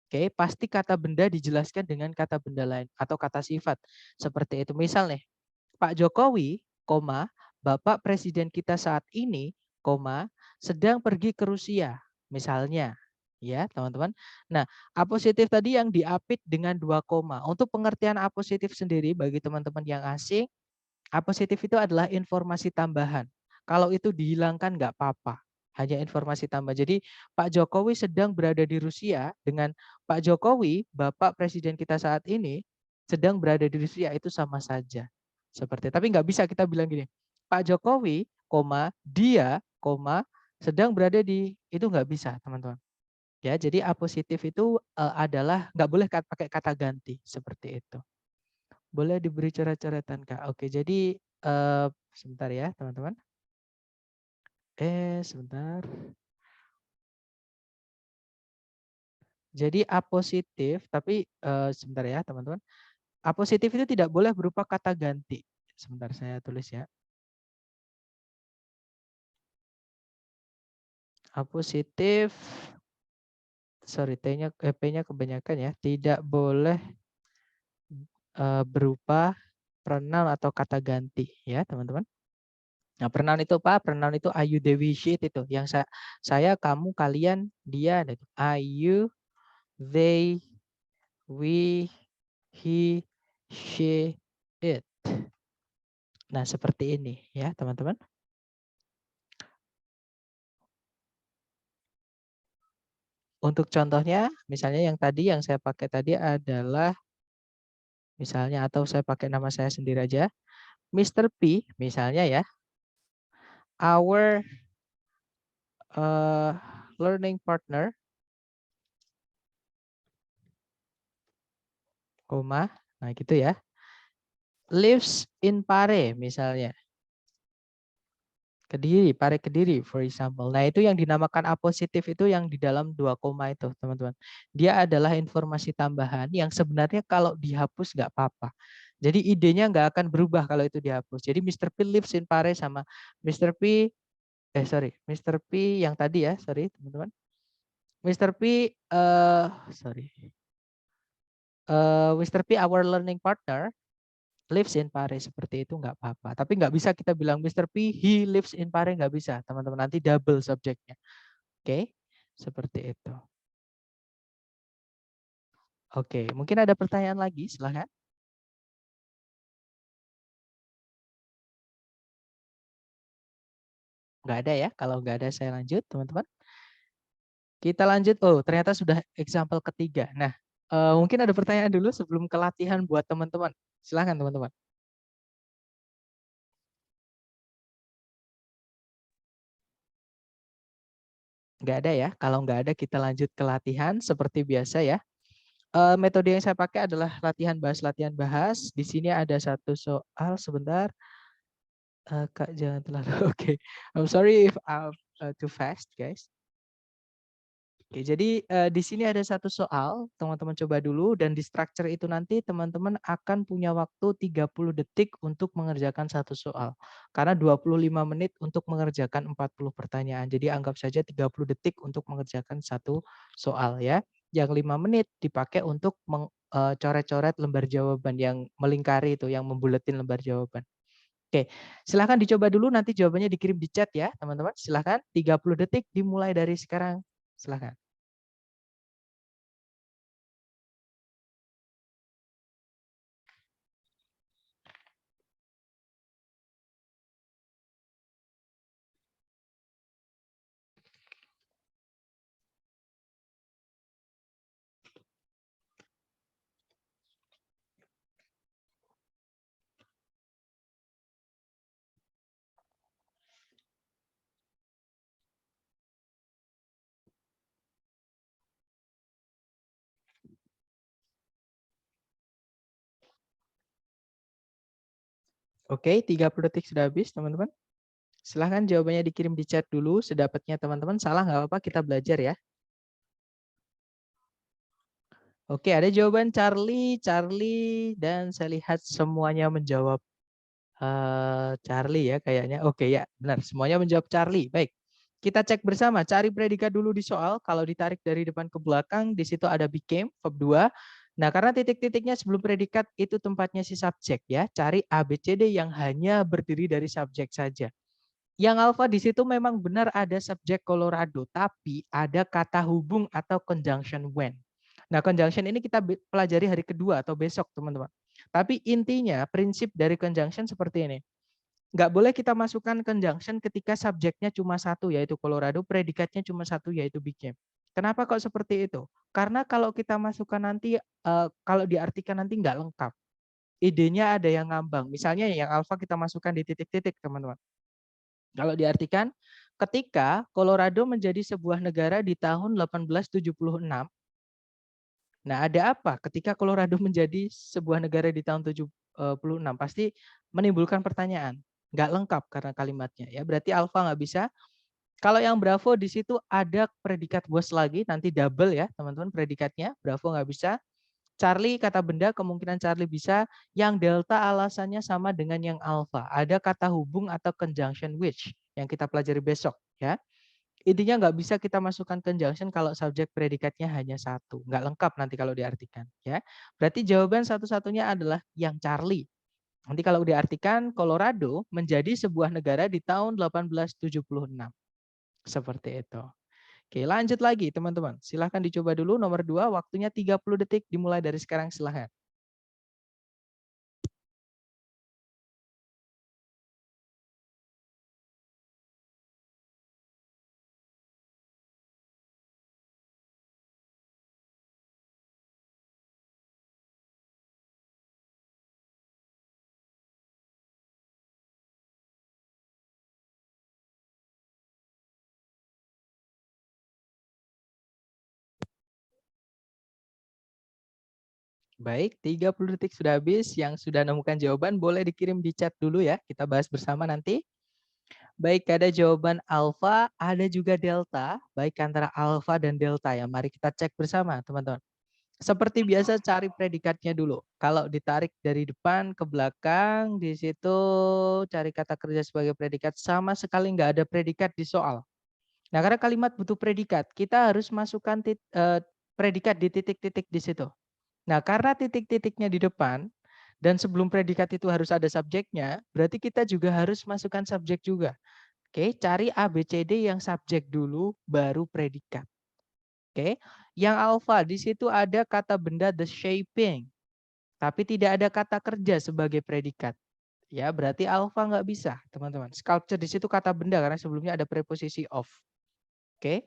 Oke, pasti kata benda dijelaskan dengan kata benda lain atau kata sifat. Seperti itu. Misal nih, Pak Jokowi, Bapak Presiden kita saat ini, sedang pergi ke Rusia. Misalnya, ya teman-teman. Nah, A positif tadi yang diapit dengan 2 koma. Untuk pengertian A positif sendiri bagi teman-teman yang asing, A positif itu adalah informasi tambahan. Kalau itu dihilangkan nggak apa-apa. Hanya informasi tambah. Jadi Pak Jokowi sedang berada di Rusia dengan Pak Jokowi, Bapak Presiden kita saat ini, sedang berada di Rusia itu sama saja. Seperti. Tapi nggak bisa kita bilang gini, Pak Jokowi, dia, sedang berada di, itu nggak bisa teman-teman. Ya, jadi A positif itu adalah nggak boleh pakai kata ganti seperti itu. Boleh diberi coret-coretan, Kak. Oke, jadi sebentar ya, teman-teman. Sebentar. Jadi A positif, tapi sebentar ya, teman-teman. A positif itu tidak boleh berupa kata ganti. Sebentar saya tulis ya. A positif, sorry, P-nya kebanyakan ya. Tidak boleh berupa pronoun atau kata ganti ya, teman-teman. Nah, pronoun itu apa? Pronoun itu I, you, they, we, she itu. Yang saya, kamu, kalian, dia. I, you, they, we, he, she, it. Nah, seperti ini ya, teman-teman. Untuk contohnya, misalnya yang tadi yang saya pakai tadi adalah misalnya, atau saya pakai nama saya sendiri aja, Mr. P, misalnya ya, our learning partner, koma, nah gitu ya, lives in Pare misalnya. Kediri, Pare Kediri, for example. Nah, itu yang dinamakan A positif itu yang di dalam 2 koma itu, teman-teman. Dia adalah informasi tambahan yang sebenarnya kalau dihapus nggak apa-apa. Jadi idenya nggak akan berubah kalau itu dihapus. Jadi Mr. P lives in Pare sama Mr. P, Mr. P yang tadi ya, sorry teman-teman. Mr. P, Mr. P our learning partner lives in Paris, seperti itu nggak apa-apa. Tapi nggak bisa kita bilang Mr. P he lives in Paris, nggak bisa teman-teman, nanti double subjeknya. Oke, seperti itu. Oke, mungkin ada pertanyaan lagi, silahkan. Nggak ada ya, kalau nggak ada saya lanjut teman-teman. Kita lanjut, oh ternyata sudah example ketiga. Nah, mungkin ada pertanyaan dulu sebelum ke latihan buat teman-teman. Silahkan teman-teman. Nggak ada ya, kalau nggak ada kita lanjut ke latihan seperti biasa ya. Metode yang saya pakai adalah latihan bahas. Di sini ada satu soal, sebentar. Kak, jangan terlalu, oke. I'm sorry if I'm too fast, guys. Oke, jadi di sini ada satu soal, teman-teman coba dulu dan di structure itu nanti teman-teman akan punya waktu 30 detik untuk mengerjakan satu soal. Karena 25 menit untuk mengerjakan 40 pertanyaan. Jadi anggap saja 30 detik untuk mengerjakan satu soal ya. Yang 5 menit dipakai untuk coret-coret lembar jawaban yang melingkari itu, yang membuletin lembar jawaban. Oke, silahkan dicoba dulu nanti jawabannya dikirim di chat ya teman-teman. Silahkan 30 detik dimulai dari sekarang. Silahkan. Oke, 30 detik sudah habis, teman-teman. Silahkan jawabannya dikirim di chat dulu, sedapatnya teman-teman. Salah nggak apa-apa, kita belajar ya. Oke, ada jawaban Charlie, dan saya lihat semuanya menjawab Charlie ya kayaknya. Oke ya, benar. Semuanya menjawab Charlie. Baik, kita cek bersama. Cari predikat dulu di soal. Kalau ditarik dari depan ke belakang, di situ ada became, verb 2. Nah, karena titik-titiknya sebelum predikat itu tempatnya si subjek ya. Cari ABCD yang hanya berdiri dari subjek saja. Yang alfa di situ memang benar ada subjek Colorado, tapi ada kata hubung atau conjunction when. Nah, conjunction ini kita pelajari hari kedua atau besok, teman-teman. Tapi intinya prinsip dari conjunction seperti ini. Nggak boleh kita masukkan conjunction ketika subjeknya cuma satu, yaitu Colorado, predikatnya cuma satu, yaitu became. Kenapa kok seperti itu? Karena kalau kita masukkan nanti, kalau diartikan nanti nggak lengkap. Idenya ada yang ngambang. Misalnya yang alfa kita masukkan di titik-titik, teman-teman. Kalau diartikan, ketika Colorado menjadi sebuah negara di tahun 1876, nah ada apa ketika Colorado menjadi sebuah negara di tahun 76? Pasti menimbulkan pertanyaan. Nggak lengkap karena kalimatnya. Ya, berarti alfa nggak bisa. Kalau yang Bravo di situ ada predikat was lagi, nanti double ya teman-teman predikatnya. Bravo nggak bisa. Charlie kata benda kemungkinan Charlie bisa. Yang delta alasannya sama dengan yang alpha. Ada kata hubung atau conjunction which yang kita pelajari besok ya. Intinya nggak bisa kita masukkan conjunction kalau subjek predikatnya hanya satu. Nggak lengkap nanti kalau diartikan ya. Berarti jawaban satu-satunya adalah yang Charlie. Nanti kalau diartikan Colorado menjadi sebuah negara di tahun 1876. Seperti itu. Oke, lanjut lagi teman-teman. Silahkan dicoba dulu nomor 2, waktunya 30 detik dimulai dari sekarang silahkan. Baik, 30 detik sudah habis. Yang sudah menemukan jawaban boleh dikirim di chat dulu ya. Kita bahas bersama nanti. Baik, ada jawaban alfa, ada juga delta. Baik antara alfa dan delta ya. Mari kita cek bersama teman-teman. Seperti biasa cari predikatnya dulu. Kalau ditarik dari depan ke belakang, di situ cari kata kerja sebagai predikat. Sama sekali nggak ada predikat di soal. Nah, karena kalimat butuh predikat, kita harus masukkan predikat di titik-titik di situ. Nah, karena titik-titiknya di depan dan sebelum predikat itu harus ada subjeknya, berarti kita juga harus masukkan subjek juga. Oke, cari ABCD yang subjek dulu baru predikat. Oke, yang alfa di situ ada kata benda the shaping, tapi tidak ada kata kerja sebagai predikat. Ya, berarti alfa nggak bisa, teman-teman. Sculpture di situ kata benda karena sebelumnya ada preposisi of. Oke,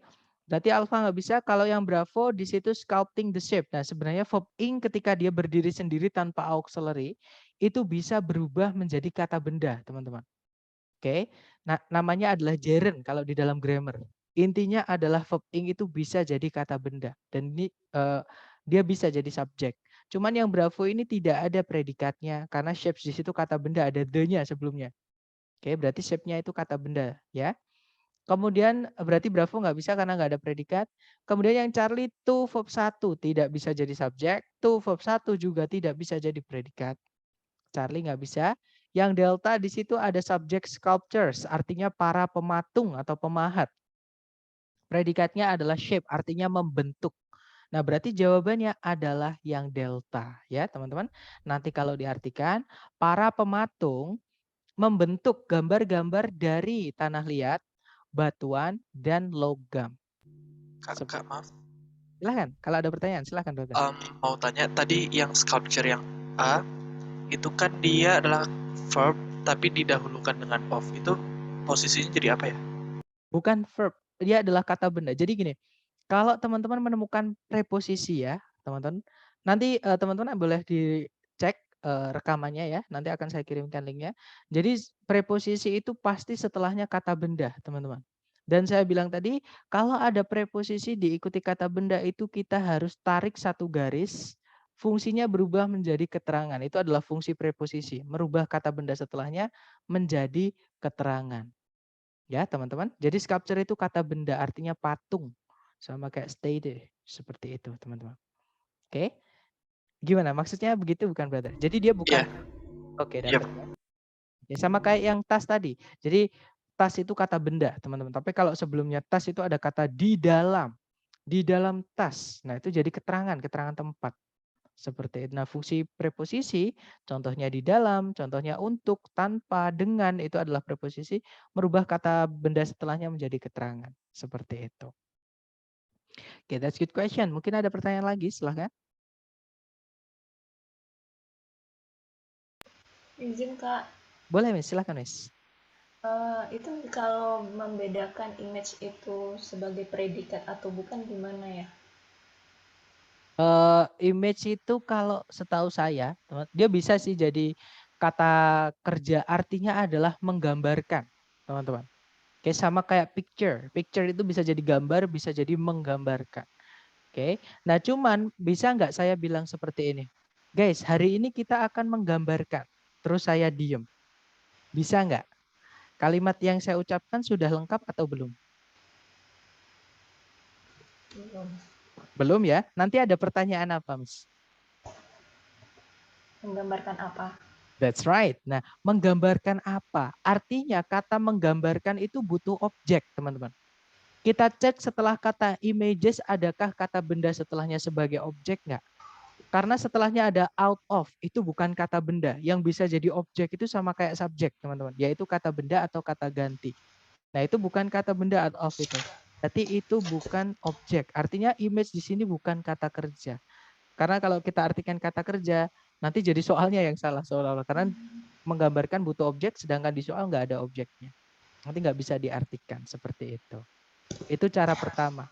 berarti alfa nggak bisa. Kalau yang bravo di situ sculpting the shape. Nah, sebenarnya verb ing ketika dia berdiri sendiri tanpa auxiliary itu bisa berubah menjadi kata benda, teman-teman. Oke, nah namanya adalah gerund kalau di dalam grammar. Intinya adalah verb ing itu bisa jadi kata benda dan ini dia bisa jadi subjek. Cuman yang bravo ini tidak ada predikatnya karena shapes di situ kata benda ada the-nya sebelumnya. Oke, berarti shape-nya itu kata benda ya. Kemudian berarti Bravo nggak bisa karena nggak ada predikat. Kemudian yang Charlie to verb 1 tidak bisa jadi subjek. To verb 1 juga tidak bisa jadi predikat. Charlie nggak bisa. Yang Delta di situ ada subjek sculptures, artinya para pematung atau pemahat. Predikatnya adalah shape, artinya membentuk. Nah, berarti jawabannya adalah yang delta ya, teman-teman. Nanti kalau diartikan, para pematung membentuk gambar-gambar dari tanah liat, batuan, dan logam. Kak, maaf. Silahkan, kalau ada pertanyaan, silahkan, brother. Mau tanya, tadi yang sculpture yang A, itu kan dia adalah verb, tapi didahulukan dengan of. Itu posisinya jadi apa ya? Bukan verb, dia adalah kata benda. Jadi gini, kalau teman-teman menemukan preposisi ya, teman-teman, nanti teman-teman boleh dicek rekamannya ya, nanti akan saya kirimkan linknya. Jadi preposisi itu pasti setelahnya kata benda, teman-teman. Dan saya bilang tadi, kalau ada preposisi diikuti kata benda itu kita harus tarik satu garis, fungsinya berubah menjadi keterangan. Itu adalah fungsi preposisi, merubah kata benda setelahnya menjadi keterangan. Ya, teman-teman. Jadi sculpture itu kata benda, artinya patung. Sama kayak statue, seperti itu, teman-teman. Oke. Gimana? Maksudnya begitu bukan, brother? Jadi dia bukan. Iya. Oke, Iya. dapat. Ya, sama kayak yang tas tadi. Jadi tas itu kata benda, teman-teman. Tapi kalau sebelumnya tas itu ada kata di dalam. Di dalam tas. Nah, itu jadi keterangan, keterangan tempat. Seperti itu. Nah, fungsi preposisi, contohnya di dalam, contohnya untuk, tanpa, dengan, itu adalah preposisi, merubah kata benda setelahnya menjadi keterangan. Seperti itu. Oke, that's good question. Mungkin ada pertanyaan lagi, silahkan. Izin Kak, Boleh, Miss. Silahkan, Miss. itu kalau membedakan image itu sebagai predikat atau bukan gimana ya? Image itu kalau setahu saya, dia bisa sih jadi kata kerja, artinya adalah menggambarkan, teman-teman. Oke, sama kayak picture. Picture itu bisa jadi gambar, bisa jadi menggambarkan. Oke, nah cuman bisa nggak saya bilang seperti ini? Guys, hari ini kita akan menggambarkan. Terus saya diem. Bisa nggak? Kalimat yang saya ucapkan sudah lengkap atau belum? Belum. Belum ya? Nanti ada pertanyaan apa, Miss? Menggambarkan apa? That's right. Nah, menggambarkan apa? Artinya kata menggambarkan itu butuh objek, teman-teman. Kita cek setelah kata images, adakah kata benda setelahnya sebagai objek nggak? Karena setelahnya ada out of, itu bukan kata benda. Yang bisa jadi objek itu sama kayak subjek, teman-teman. Yaitu kata benda atau kata ganti. Nah, itu bukan kata benda out of itu. Berarti itu bukan objek. Artinya image di sini bukan kata kerja. Karena kalau kita artikan kata kerja, nanti jadi soalnya yang salah seolah-olah. Karena menggambarkan butuh objek, sedangkan di soal nggak ada objeknya. Nanti nggak bisa diartikan seperti itu. Itu cara pertama.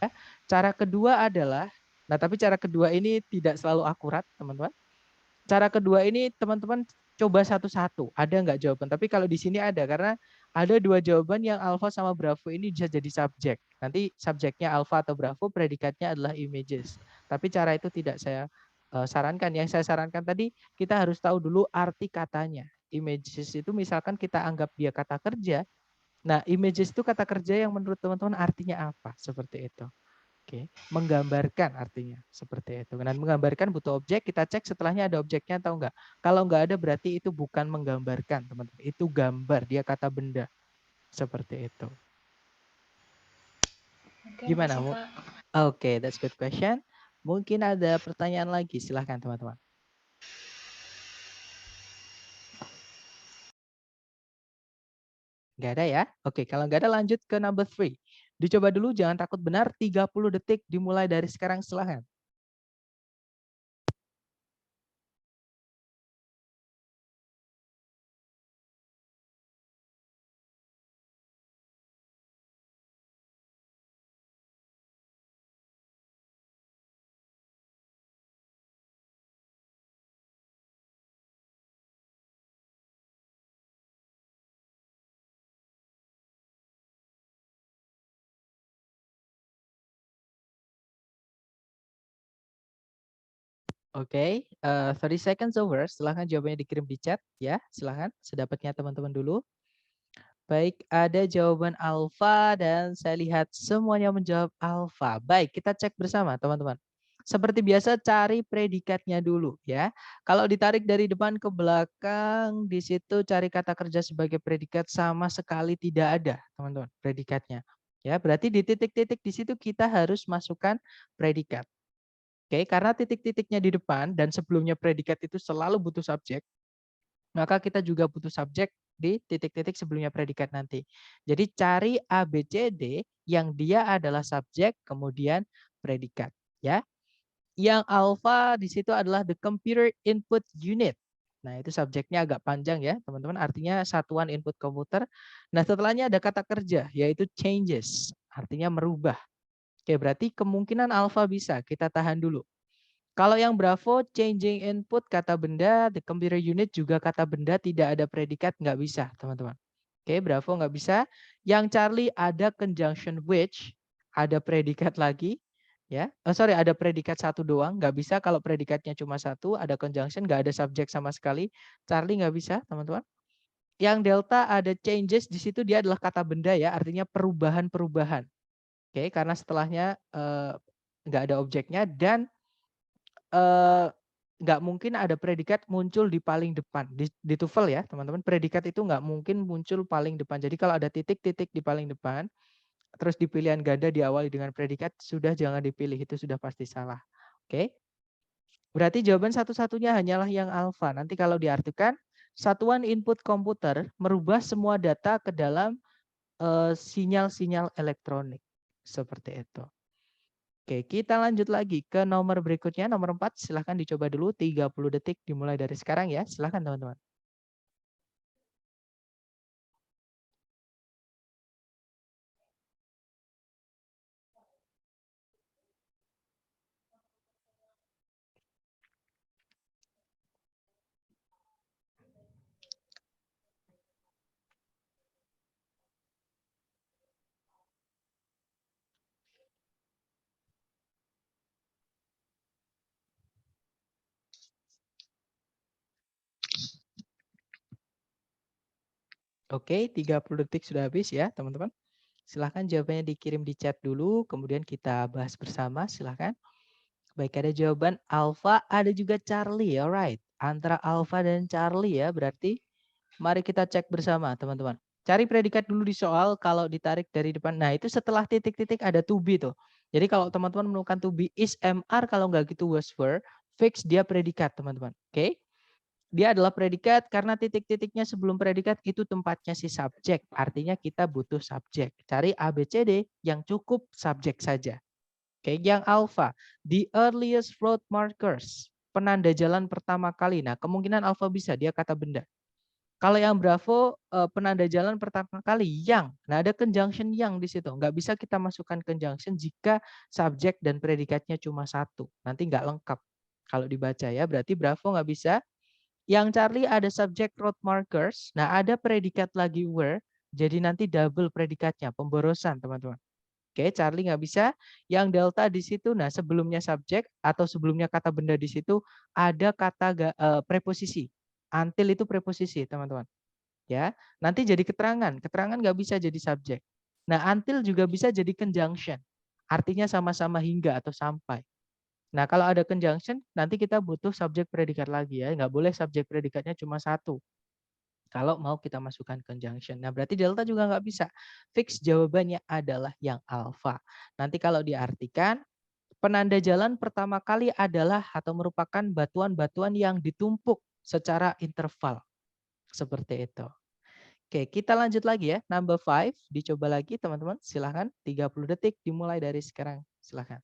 Ya. Cara kedua adalah, nah tapi cara kedua ini tidak selalu akurat, teman-teman. Cara kedua ini teman-teman coba satu-satu. Ada nggak jawaban? Tapi kalau di sini ada, karena ada dua jawaban yang alpha sama bravo ini bisa jadi subjek. Nanti subjeknya alpha atau bravo, predikatnya adalah images. Tapi cara itu tidak saya sarankan. Yang saya sarankan tadi, kita harus tahu dulu arti katanya. Images itu misalkan kita anggap dia kata kerja. Nah, images itu kata kerja yang menurut teman-teman artinya apa? Seperti itu. Oke, menggambarkan artinya seperti itu. Dan menggambarkan butuh objek, kita cek setelahnya ada objeknya atau enggak. Kalau enggak ada berarti itu bukan menggambarkan, teman-teman. Itu gambar, dia kata benda. Seperti itu. Oke, Gimana? makasih Kak. Oke, that's good question. Mungkin ada pertanyaan lagi, silahkan teman-teman. Enggak ada ya? Oke, kalau enggak ada lanjut ke number 3. Dicoba dulu, jangan takut benar. 30 detik dimulai dari sekarang, silahkan. Oke, 30 seconds over. Silahkan jawabannya dikirim di chat ya. Silahkan, sedapatnya teman-teman dulu. Baik, ada jawaban alfa dan saya lihat semuanya menjawab alfa. Baik, kita cek bersama teman-teman. Seperti biasa cari predikatnya dulu ya. Kalau ditarik dari depan ke belakang, di situ cari kata kerja sebagai predikat sama sekali tidak ada, teman-teman, predikatnya. Ya, berarti di titik-titik di situ kita harus masukkan predikat. Oke, karena titik-titiknya di depan dan sebelumnya predikat itu selalu butuh subjek, maka kita juga butuh subjek di titik-titik sebelumnya predikat nanti. Jadi cari A, B, C, D yang dia adalah subjek kemudian predikat. Ya, yang alpha di situ adalah the computer input unit. Nah, itu subjeknya agak panjang ya, teman-teman. Artinya satuan input komputer. Nah, setelahnya ada kata kerja, yaitu changes. Artinya merubah. Oke, berarti kemungkinan alpha bisa. Kita tahan dulu. Kalau yang Bravo, changing input kata benda, the computer unit juga kata benda, tidak ada predikat, nggak bisa, teman-teman. Oke, Bravo nggak bisa. Yang Charlie ada conjunction which, ada predikat lagi, ya. Oh, sorry, ada predikat satu doang, nggak bisa kalau predikatnya cuma satu, ada conjunction, nggak ada subjek sama sekali. Charlie nggak bisa, teman-teman. Yang Delta ada changes, di situ dia adalah kata benda ya, artinya perubahan-perubahan. Oke, karena setelahnya nggak ada objeknya dan nggak mungkin ada predikat muncul di paling depan. Di TOEFL ya teman-teman, predikat itu nggak mungkin muncul paling depan. Jadi kalau ada titik-titik di paling depan, terus di pilihan ganda diawali dengan predikat, sudah jangan dipilih, itu sudah pasti salah. Oke? Berarti jawaban satu-satunya hanyalah yang alfa. Nanti kalau diartikan, satuan input komputer merubah semua data ke dalam sinyal-sinyal elektronik. Seperti itu. Oke, kita lanjut lagi ke nomor berikutnya, nomor 4. Silahkan dicoba dulu, 30 detik dimulai dari sekarang ya. Silahkan teman-teman. Oke, 30 detik sudah habis ya teman-teman. Silahkan jawabannya dikirim di chat dulu, kemudian kita bahas bersama, silahkan. Baik, ada jawaban Alpha, ada juga Charlie, alright. Antara Alpha dan Charlie ya, berarti mari kita cek bersama teman-teman. Cari predikat dulu di soal, kalau ditarik dari depan. Nah, itu setelah titik-titik ada to be tuh. Jadi kalau teman-teman menemukan to be is MR, kalau nggak gitu was were, fix dia predikat teman-teman. Oke? Dia adalah predikat karena titik-titiknya sebelum predikat itu tempatnya si subjek. Artinya kita butuh subjek. Cari A, B, C, D yang cukup subjek saja. Oke, yang alpha, the earliest road markers, penanda jalan pertama kali. Nah, kemungkinan alpha bisa, dia kata benda. Kalau yang Bravo, penanda jalan pertama kali yang. Nah, ada conjunction yang di situ. Nggak bisa kita masukkan conjunction jika subjek dan predikatnya cuma satu. Nanti nggak lengkap kalau dibaca ya. Berarti Bravo nggak bisa. Yang Charlie ada subject road markers. Nah, ada predikat lagi were. Jadi nanti double predikatnya, pemborosan teman-teman. Oke, Charlie nggak bisa. Yang Delta di situ, nah sebelumnya subjek atau sebelumnya kata benda di situ ada kata preposisi. Until itu preposisi, teman-teman. Ya, nanti jadi keterangan. Keterangan nggak bisa jadi subjek. Nah, until juga bisa jadi conjunction. Artinya sama-sama hingga atau sampai. Nah, kalau ada conjunction, nanti kita butuh subjek predikat lagi ya. Nggak boleh subjek predikatnya cuma satu. Kalau mau kita masukkan conjunction. Nah, berarti delta juga nggak bisa. Fix jawabannya adalah yang alpha. Nanti kalau diartikan, penanda jalan pertama kali adalah atau merupakan batuan-batuan yang ditumpuk secara interval. Seperti itu. Oke, kita lanjut lagi ya. Number 5, dicoba lagi teman-teman. Silahkan, 30 detik dimulai dari sekarang. Silahkan.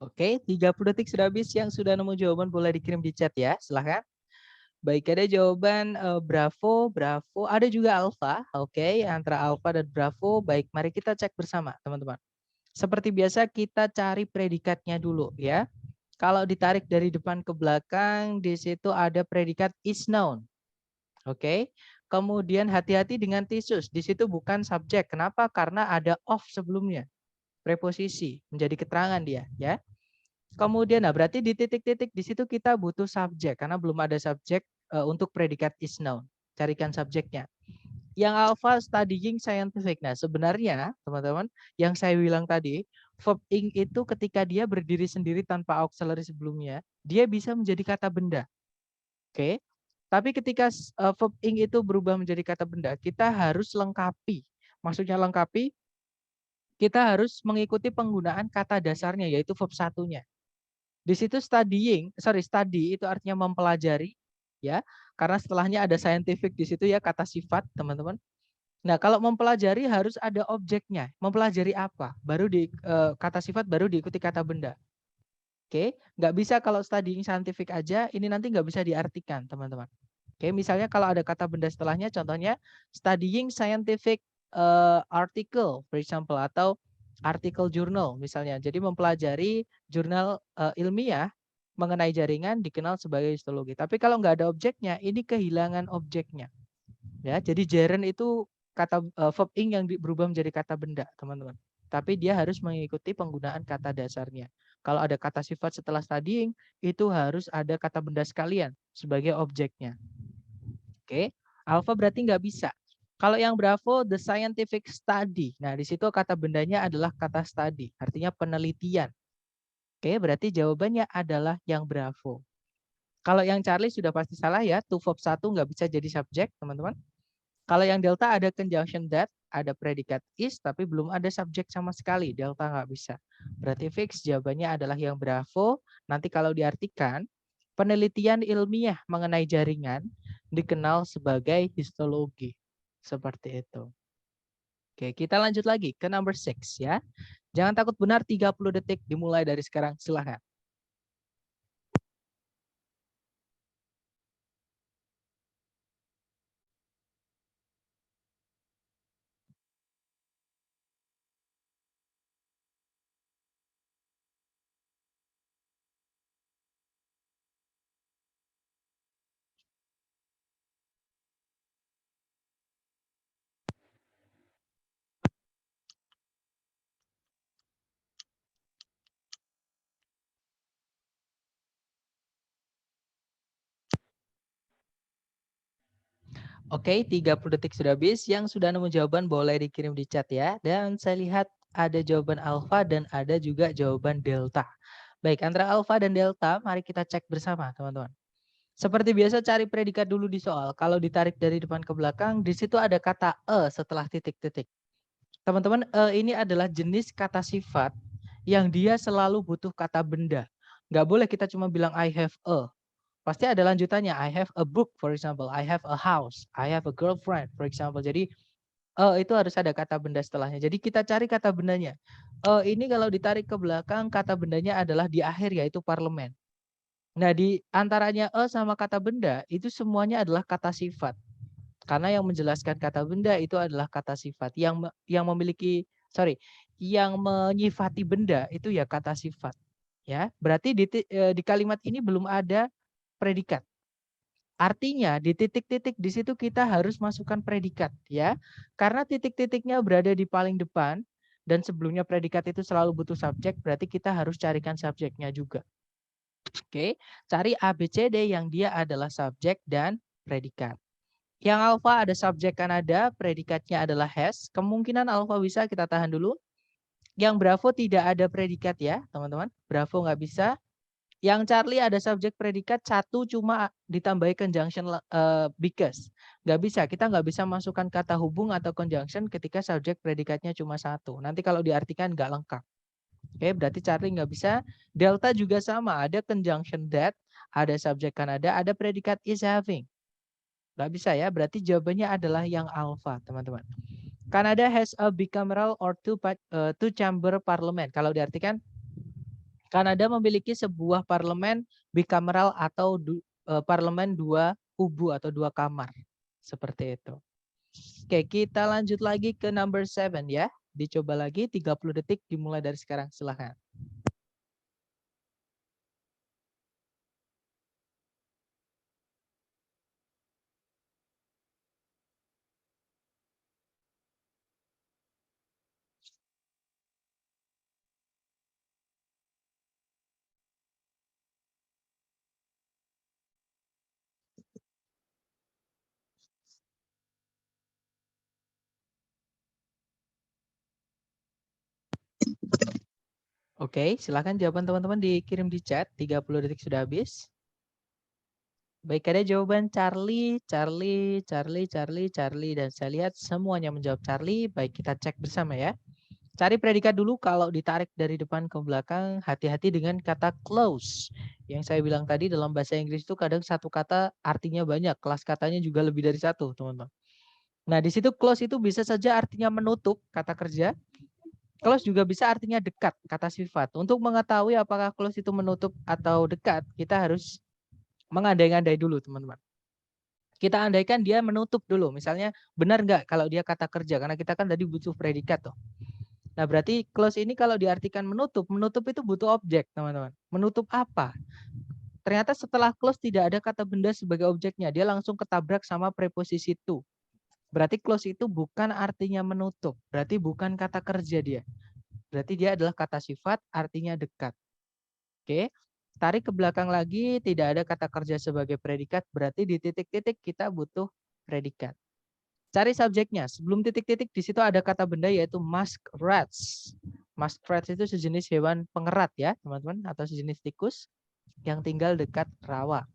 Oke, 30 detik sudah habis. Yang sudah nemu jawaban boleh dikirim di chat ya, silahkan. Baik, ada jawaban Bravo, Bravo, ada juga Alpha. Oke, antara Alpha dan Bravo. Baik, mari kita cek bersama, teman-teman. Seperti biasa kita cari predikatnya dulu ya. Kalau ditarik dari depan ke belakang, di situ ada predikat is known. Oke. Kemudian hati-hati dengan thesis. Di situ bukan subjek. Kenapa? Karena ada of sebelumnya. Preposisi, menjadi keterangan dia, ya. Kemudian, nah berarti di titik-titik di situ kita butuh subjek karena belum ada subjek untuk predikat is known. Carikan subjeknya. Yang alpha studying scientific. Nah, sebenarnya teman-teman yang saya bilang tadi, verb ing itu ketika dia berdiri sendiri tanpa auxiliary sebelumnya, dia bisa menjadi kata benda. Oke. Tapi ketika verb ing itu berubah menjadi kata benda, kita harus lengkapi. Maksudnya lengkapi, kita harus mengikuti penggunaan kata dasarnya yaitu verb satunya. Di situ study itu artinya mempelajari, ya. Karena setelahnya ada scientific di situ ya kata sifat, teman-teman. Nah, kalau mempelajari harus ada objeknya. Mempelajari apa? Baru kata sifat baru diikuti kata benda. Oke, nggak bisa kalau studying scientific aja, ini nanti nggak bisa diartikan, teman-teman. Oke, misalnya kalau ada kata benda setelahnya, contohnya studying scientific article, for example, atau article journal, misalnya. Jadi mempelajari jurnal ilmiah mengenai jaringan dikenal sebagai histologi. Tapi kalau nggak ada objeknya, ini kehilangan objeknya. Ya, jadi gerund itu kata verb ing yang berubah menjadi kata benda, teman-teman. Tapi dia harus mengikuti penggunaan kata dasarnya. Kalau ada kata sifat setelah studying, itu harus ada kata benda sekalian sebagai objeknya. Oke, alpha berarti nggak bisa. Kalau yang bravo, the scientific study. Nah, di situ kata bendanya adalah kata study, artinya penelitian. Oke, berarti jawabannya adalah yang bravo. Kalau yang Charlie sudah pasti salah ya, to verb 1 nggak bisa jadi subjek, teman-teman. Kalau yang delta ada conjunction that, ada predikat is, tapi belum ada subjek sama sekali. Delta nggak bisa. Berarti fix jawabannya adalah yang bravo. Nanti kalau diartikan, penelitian ilmiah mengenai jaringan dikenal sebagai histologi. Seperti itu. Oke, kita lanjut lagi ke number 6 ya. Jangan takut benar, 30 detik dimulai dari sekarang. Silahkan. Oke, 30 detik sudah habis. Yang sudah nemu jawaban boleh dikirim di chat ya. Dan saya lihat ada jawaban alfa dan ada juga jawaban delta. Baik, antara alfa dan delta, mari kita cek bersama, teman-teman. Seperti biasa cari predikat dulu di soal. Kalau ditarik dari depan ke belakang, di situ ada kata setelah titik-titik. Teman-teman, ini adalah jenis kata sifat yang dia selalu butuh kata benda. Nggak boleh kita cuma bilang I have a. Pasti ada lanjutannya. I have a book, for example. I have a house. I have a girlfriend, for example. Jadi itu harus ada kata benda setelahnya. Jadi kita cari kata bendanya. Ini kalau ditarik ke belakang, kata bendanya adalah di akhir, yaitu parlemen. Nah, di antaranya sama kata benda, itu semuanya adalah kata sifat. Karena yang menjelaskan kata benda itu adalah kata sifat. Yang menyifati benda itu ya kata sifat. Ya, berarti di kalimat ini belum ada predikat. Artinya di titik-titik di situ kita harus masukkan predikat ya. Karena titik-titiknya berada di paling depan dan sebelumnya predikat itu selalu butuh subjek, berarti kita harus carikan subjeknya juga. Oke, cari ABCD yang dia adalah subjek dan predikat. Yang alfa ada subjek kan ada, predikatnya adalah has. Kemungkinan alfa bisa, kita tahan dulu. Yang bravo tidak ada predikat ya, teman-teman. Bravo nggak bisa. Yang Charlie ada subjek predikat satu cuma ditambahi conjunction because. Nggak bisa, kita nggak bisa masukkan kata hubung atau conjunction ketika subjek predikatnya cuma satu. Nanti kalau diartikan nggak lengkap. Oke, berarti Charlie nggak bisa. Delta juga sama, ada conjunction that, ada subjek kan ada predikat is having. Nggak bisa ya, berarti jawabannya adalah yang alpha, teman-teman. Canada has a bicameral or two chamber parliament. Kalau diartikan Kanada memiliki sebuah parlemen bicameral atau parlemen dua kubu atau dua kamar. Seperti itu. Oke, kita lanjut lagi ke number 7 ya. Dicoba lagi 30 detik dimulai dari sekarang. Silahkan. Oke, silahkan jawaban teman-teman dikirim di chat. 30 detik sudah habis. Baik, ada jawaban Charlie, Charlie, Charlie, Charlie, Charlie. Dan saya lihat semuanya menjawab Charlie. Baik, kita cek bersama ya. Cari predikat dulu kalau ditarik dari depan ke belakang. Hati-hati dengan kata close. Yang saya bilang tadi dalam bahasa Inggris itu kadang satu kata artinya banyak. Kelas katanya juga lebih dari satu, teman-teman. Nah, di situ close itu bisa saja artinya menutup, kata kerja. Close juga bisa artinya dekat, kata sifat. Untuk mengetahui apakah close itu menutup atau dekat, kita harus mengandai-andai dulu, teman-teman. Kita andaikan dia menutup dulu. Misalnya, benar nggak kalau dia kata kerja? Karena kita kan tadi butuh predikat tuh. Nah, berarti close ini kalau diartikan menutup, menutup itu butuh objek, teman-teman. Menutup apa? Ternyata setelah close tidak ada kata benda sebagai objeknya. Dia langsung ketabrak sama preposisi to. Berarti close itu bukan artinya menutup. Berarti bukan kata kerja dia. Berarti dia adalah kata sifat artinya dekat. Oke. Tarik ke belakang lagi, tidak ada kata kerja sebagai predikat. Berarti di titik-titik kita butuh predikat. Cari subjeknya. Sebelum titik-titik di situ ada kata benda yaitu muskrats. Muskrats itu sejenis hewan pengerat ya, teman-teman, atau sejenis tikus yang tinggal dekat rawa.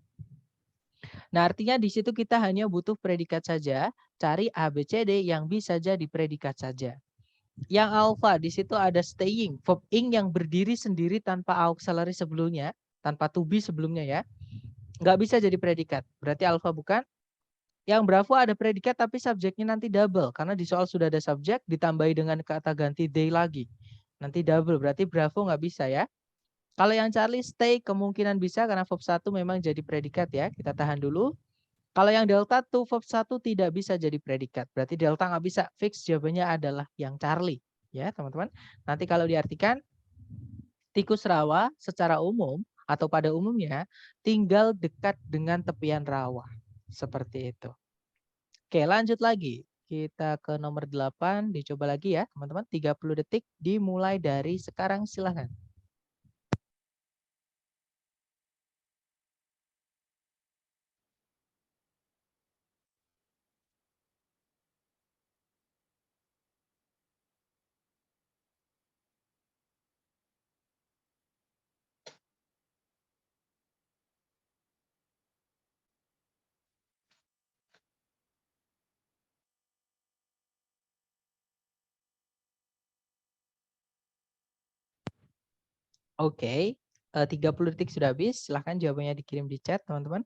Nah, artinya di situ kita hanya butuh predikat saja. Cari A, B, C, D yang bisa jadi predikat saja. Yang alpha di situ ada staying, verb ing yang berdiri sendiri tanpa auxiliary sebelumnya, tanpa to be sebelumnya ya. Nggak bisa jadi predikat. Berarti alpha bukan. Yang bravo ada predikat tapi subjeknya nanti double. Karena di soal sudah ada subjek ditambahi dengan kata ganti they lagi. Nanti double, berarti bravo nggak bisa ya. Kalau yang Charlie stay kemungkinan bisa karena verb 1 memang jadi predikat ya. Kita tahan dulu. Kalau yang delta to verb 1 tidak bisa jadi predikat. Berarti delta nggak bisa. Fix jawabannya adalah yang Charlie. Ya teman-teman. Nanti kalau diartikan tikus rawa secara umum atau pada umumnya tinggal dekat dengan tepian rawa. Seperti itu. Oke lanjut lagi. Kita ke nomor 8. Dicoba lagi ya teman-teman. 30 detik dimulai dari sekarang silahkan. Oke, 30 detik sudah habis. Silahkan jawabannya dikirim di chat, teman-teman.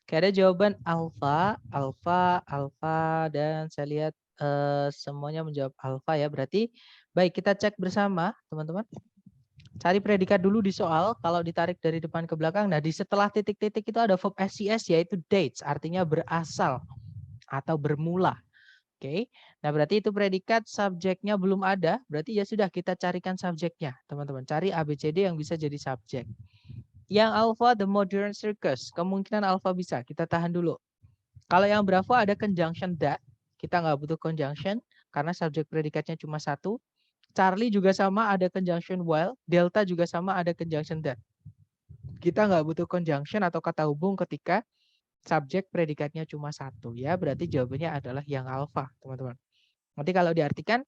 Oke, ada jawaban alfa, alfa, alfa, dan saya lihat semuanya menjawab alfa ya. Berarti, baik kita cek bersama, teman-teman. Cari predikat dulu di soal. Kalau ditarik dari depan ke belakang, nah di setelah titik-titik itu ada verb SCS yaitu dates, artinya berasal atau bermula. Oke, nah berarti itu predikat subjeknya belum ada, berarti ya sudah kita carikan subjeknya, teman-teman. Cari ABCD yang bisa jadi subjek. Yang alpha the modern circus, kemungkinan alpha bisa, kita tahan dulu. Kalau yang bravo ada conjunction that, kita nggak butuh conjunction karena subjek predikatnya cuma satu. Charlie juga sama ada conjunction while, delta juga sama ada conjunction that. Kita nggak butuh conjunction atau kata hubung ketika subjek predikatnya cuma satu ya, berarti jawabannya adalah yang alpha, teman-teman. Nanti kalau diartikan,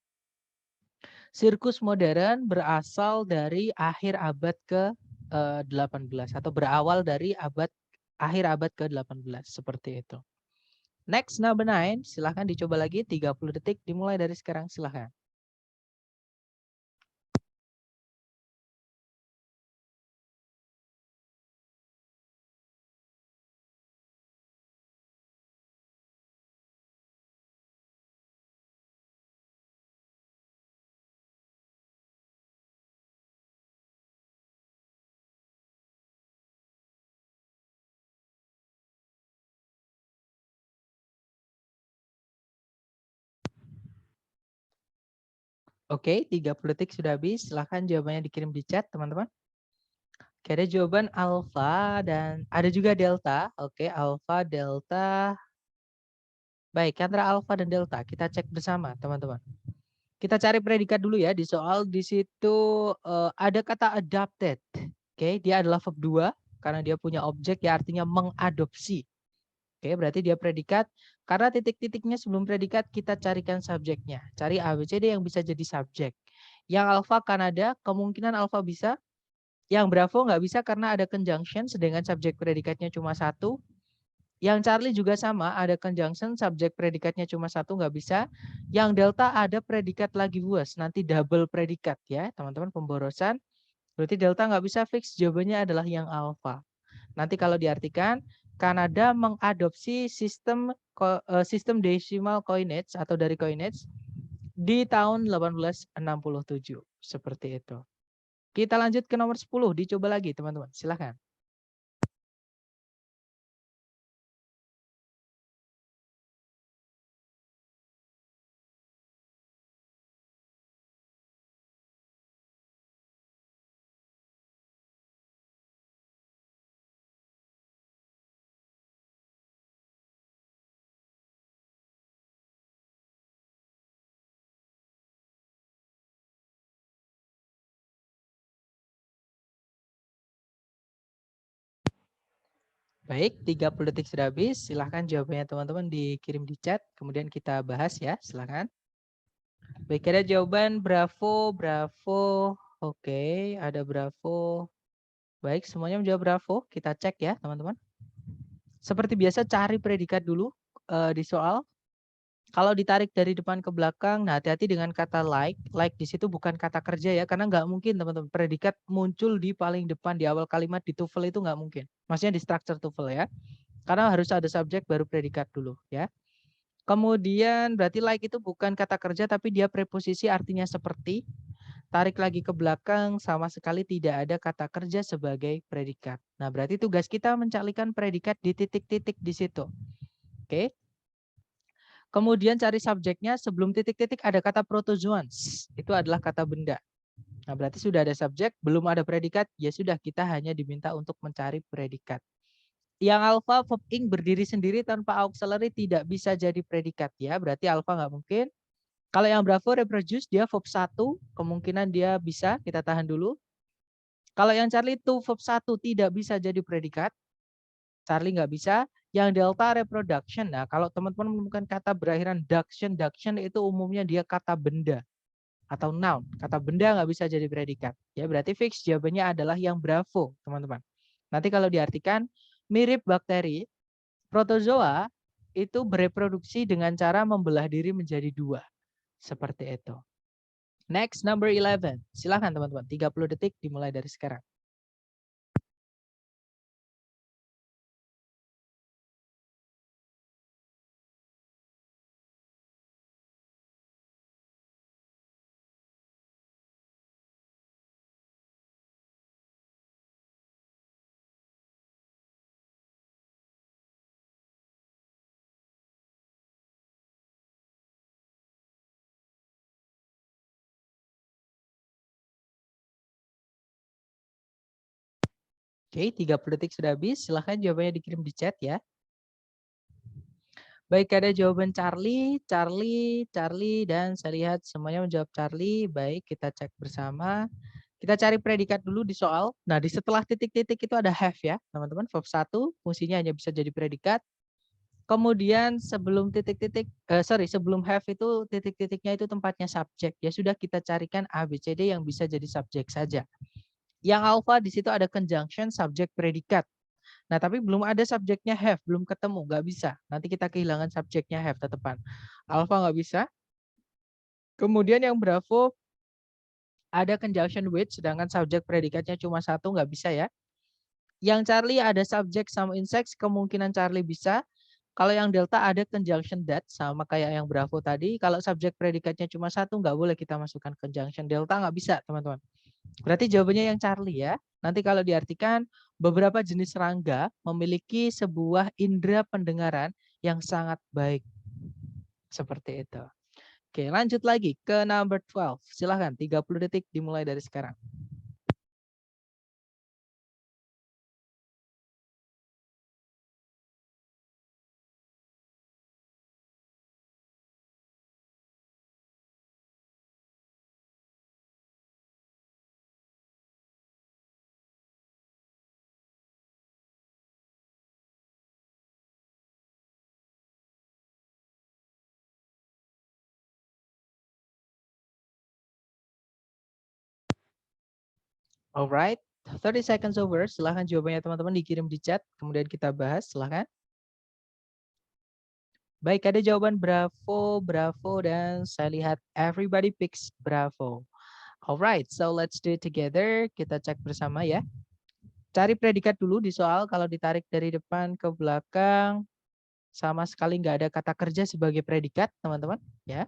sirkus modern berasal dari akhir abad ke-18 atau berawal dari akhir abad ke-18 seperti itu. Next number 9, silahkan dicoba lagi 30 detik dimulai dari sekarang silahkan. Oke, 30 detik sudah habis. Silahkan jawabannya dikirim di chat, teman-teman. Oke, ada jawaban alfa dan ada juga delta. Oke, alfa, delta. Baik, antara alfa dan delta kita cek bersama, teman-teman. Kita cari predikat dulu ya di soal. Di situ ada kata adopted. Oke, dia adalah verb 2 karena dia punya objek ya artinya mengadopsi. Oke, berarti dia predikat. Karena titik-titiknya sebelum predikat kita carikan subjeknya. Cari A, B, C, D yang bisa jadi subjek. Yang alfa Kanada, kemungkinan alfa bisa. Yang Bravo nggak bisa karena ada conjunction, sedangkan subjek predikatnya cuma satu. Yang Charlie juga sama, ada conjunction, subjek predikatnya cuma satu, nggak bisa. Yang Delta ada predikat lagi was, nanti double predikat ya, teman-teman pemborosan. Berarti Delta nggak bisa fix, jawabannya adalah yang alpha. Nanti kalau diartikan, Kanada mengadopsi sistem decimal coinage atau dari coinage di tahun 1867. Seperti itu. Kita lanjut ke nomor 10, dicoba lagi teman-teman, silahkan. Baik, 30 detik sudah habis. Silahkan jawabannya teman-teman dikirim di chat. Kemudian kita bahas ya, silahkan. Baik, ada jawaban Bravo, Bravo. Oke, ada Bravo. Baik, semuanya menjawab Bravo. Kita cek ya, teman-teman. Seperti biasa, cari predikat dulu di soal. Kalau ditarik dari depan ke belakang, nah hati-hati dengan kata like. Like di situ bukan kata kerja ya, karena nggak mungkin teman-teman predikat muncul di paling depan di awal kalimat di TOEFL itu nggak mungkin. Maksudnya di structure TOEFL ya. Karena harus ada subjek baru predikat dulu ya. Kemudian berarti like itu bukan kata kerja tapi dia preposisi artinya seperti. Tarik lagi ke belakang sama sekali tidak ada kata kerja sebagai predikat. Nah, berarti tugas kita mencarikan predikat di titik-titik di situ. Oke. Kemudian cari subjeknya sebelum titik-titik ada kata protozoans. Itu adalah kata benda. Nah, berarti sudah ada subjek, belum ada predikat, ya sudah kita hanya diminta untuk mencari predikat. Yang alpha verb ing berdiri sendiri tanpa auxiliary tidak bisa jadi predikat ya, berarti alpha nggak mungkin. Kalau yang Bravo reproduce dia verb 1, kemungkinan dia bisa, kita tahan dulu. Kalau yang Charlie itu verb 1 tidak bisa jadi predikat. Charlie nggak bisa. Yang Delta reproduction. Nah, kalau teman-teman menemukan kata berakhiran duction itu umumnya dia kata benda atau noun. Kata benda nggak bisa jadi predikat. Ya, berarti fix jawabannya adalah yang Bravo, teman-teman. Nanti kalau diartikan mirip bakteri, protozoa itu bereproduksi dengan cara membelah diri menjadi 2. Seperti itu. Next, number 11. Silahkan teman-teman, 30 detik dimulai dari sekarang. Oke, 30 detik sudah habis. Silahkan jawabannya dikirim di chat ya. Baik, ada jawaban Charlie, dan saya lihat semuanya menjawab Charlie. Baik, kita cek bersama. Kita cari predikat dulu di soal. Nah, di setelah titik-titik itu ada have ya, teman-teman. Verb 1, fungsinya hanya bisa jadi predikat. Kemudian sebelum titik-titik, sebelum have itu titik-titiknya itu tempatnya subjek. Ya sudah kita carikan A, B, C, D yang bisa jadi subjek saja. Yang alpha di situ ada conjunction subjek predikat. Nah, tapi belum ada subjeknya have, belum ketemu, nggak bisa. Nanti kita kehilangan subjeknya have tetepan. Alpha nggak bisa. Kemudian yang Bravo ada conjunction with, sedangkan subjek predikatnya cuma satu, nggak bisa ya. Yang Charlie ada subjek sama insects, kemungkinan Charlie bisa. Kalau yang Delta ada conjunction that, sama kayak yang Bravo tadi. Kalau subjek predikatnya cuma satu, nggak boleh kita masukkan conjunction. Delta nggak bisa, teman-teman. Berarti jawabannya yang Charlie ya. Nanti kalau diartikan, beberapa jenis serangga memiliki sebuah indera pendengaran yang sangat baik. Seperti itu. Oke, lanjut lagi ke number 12. Silahkan, 30 detik dimulai dari sekarang. Alright, 30 seconds over. Silahkan jawabannya teman-teman dikirim di chat. Kemudian kita bahas, silahkan. Baik, ada jawaban bravo, bravo, dan saya lihat everybody picks bravo. Alright, so let's do it together. Kita cek bersama ya. Cari predikat dulu di soal. Kalau ditarik dari depan ke belakang, sama sekali nggak ada kata kerja sebagai predikat, teman-teman. Ya.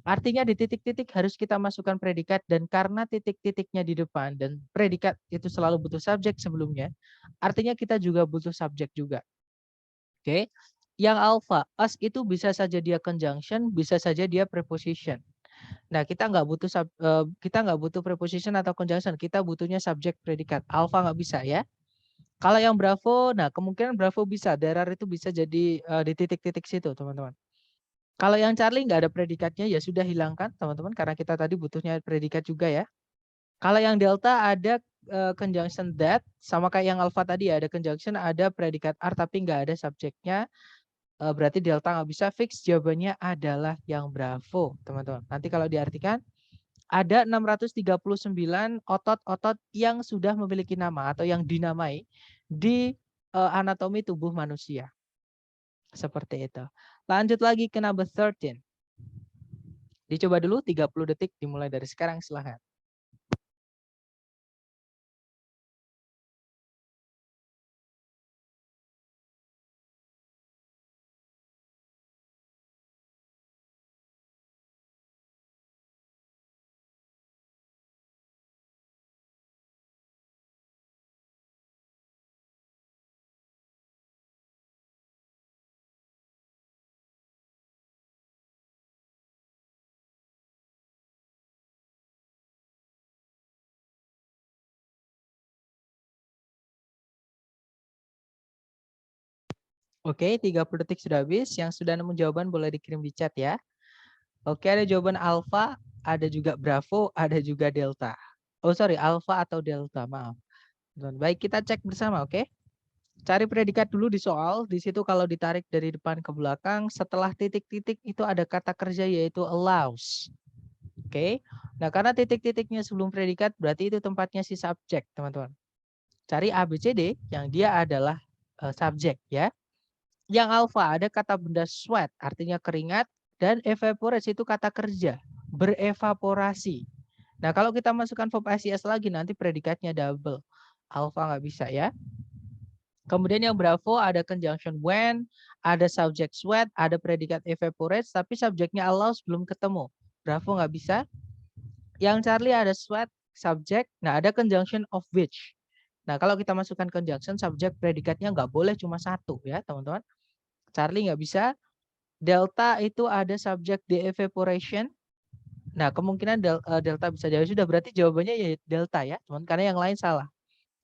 Artinya di titik-titik harus kita masukkan predikat, dan karena titik-titiknya di depan dan predikat itu selalu butuh subjek sebelumnya, artinya kita juga butuh subjek juga. Oke. Yang alpha, as itu bisa saja dia conjunction, bisa saja dia preposition. Nah, kita nggak butuh preposition atau conjunction, kita butuhnya subjek predikat. Alpha nggak bisa ya. Kalau yang bravo, nah kemungkinan bravo bisa, there are itu bisa jadi di titik-titik situ, teman-teman. Kalau yang Charlie nggak ada predikatnya, ya sudah hilangkan, teman-teman, karena kita tadi butuhnya predikat juga ya. Kalau yang delta ada conjunction that, sama kayak yang alpha tadi ya, ada conjunction, ada predikat are, tapi nggak ada subjeknya. Berarti delta nggak bisa, fix jawabannya adalah yang bravo, teman-teman. Nanti kalau diartikan, ada 639 otot-otot yang sudah memiliki nama atau yang dinamai di anatomi tubuh manusia. Seperti itu. Lanjut lagi ke number 13. Dicoba dulu 30 detik dimulai dari sekarang, silahkan. Oke, 30 detik sudah habis. Yang sudah nemu jawaban boleh dikirim di chat ya. Oke, ada jawaban alpha, ada juga bravo, ada juga delta. Oh sorry, alpha atau delta, maaf. Baik, kita cek bersama, oke? Cari predikat dulu di soal. Di situ kalau ditarik dari depan ke belakang, setelah titik-titik itu ada kata kerja yaitu allows. Oke. Nah, karena titik-titiknya sebelum predikat berarti itu tempatnya si subjek, teman-teman. Cari ABCD yang dia adalah subjek ya. Yang alpha ada kata benda sweat, artinya keringat, dan evaporate itu kata kerja, berevaporasi. Nah, kalau kita masukkan verb ICS lagi nanti predikatnya double. Alpha nggak bisa ya. Kemudian yang bravo ada conjunction when, ada subject sweat, ada predikat evaporates, tapi subjeknya allows belum ketemu. Bravo nggak bisa. Yang Charlie ada sweat, subject, nah ada conjunction of which. Nah kalau kita masukkan conjunction, subject predikatnya nggak boleh cuma satu ya teman-teman. Charlie nggak bisa. Delta itu ada subject the evaporation. Nah kemungkinan delta bisa jadi sudah, berarti jawabannya ya delta ya teman, karena yang lain salah.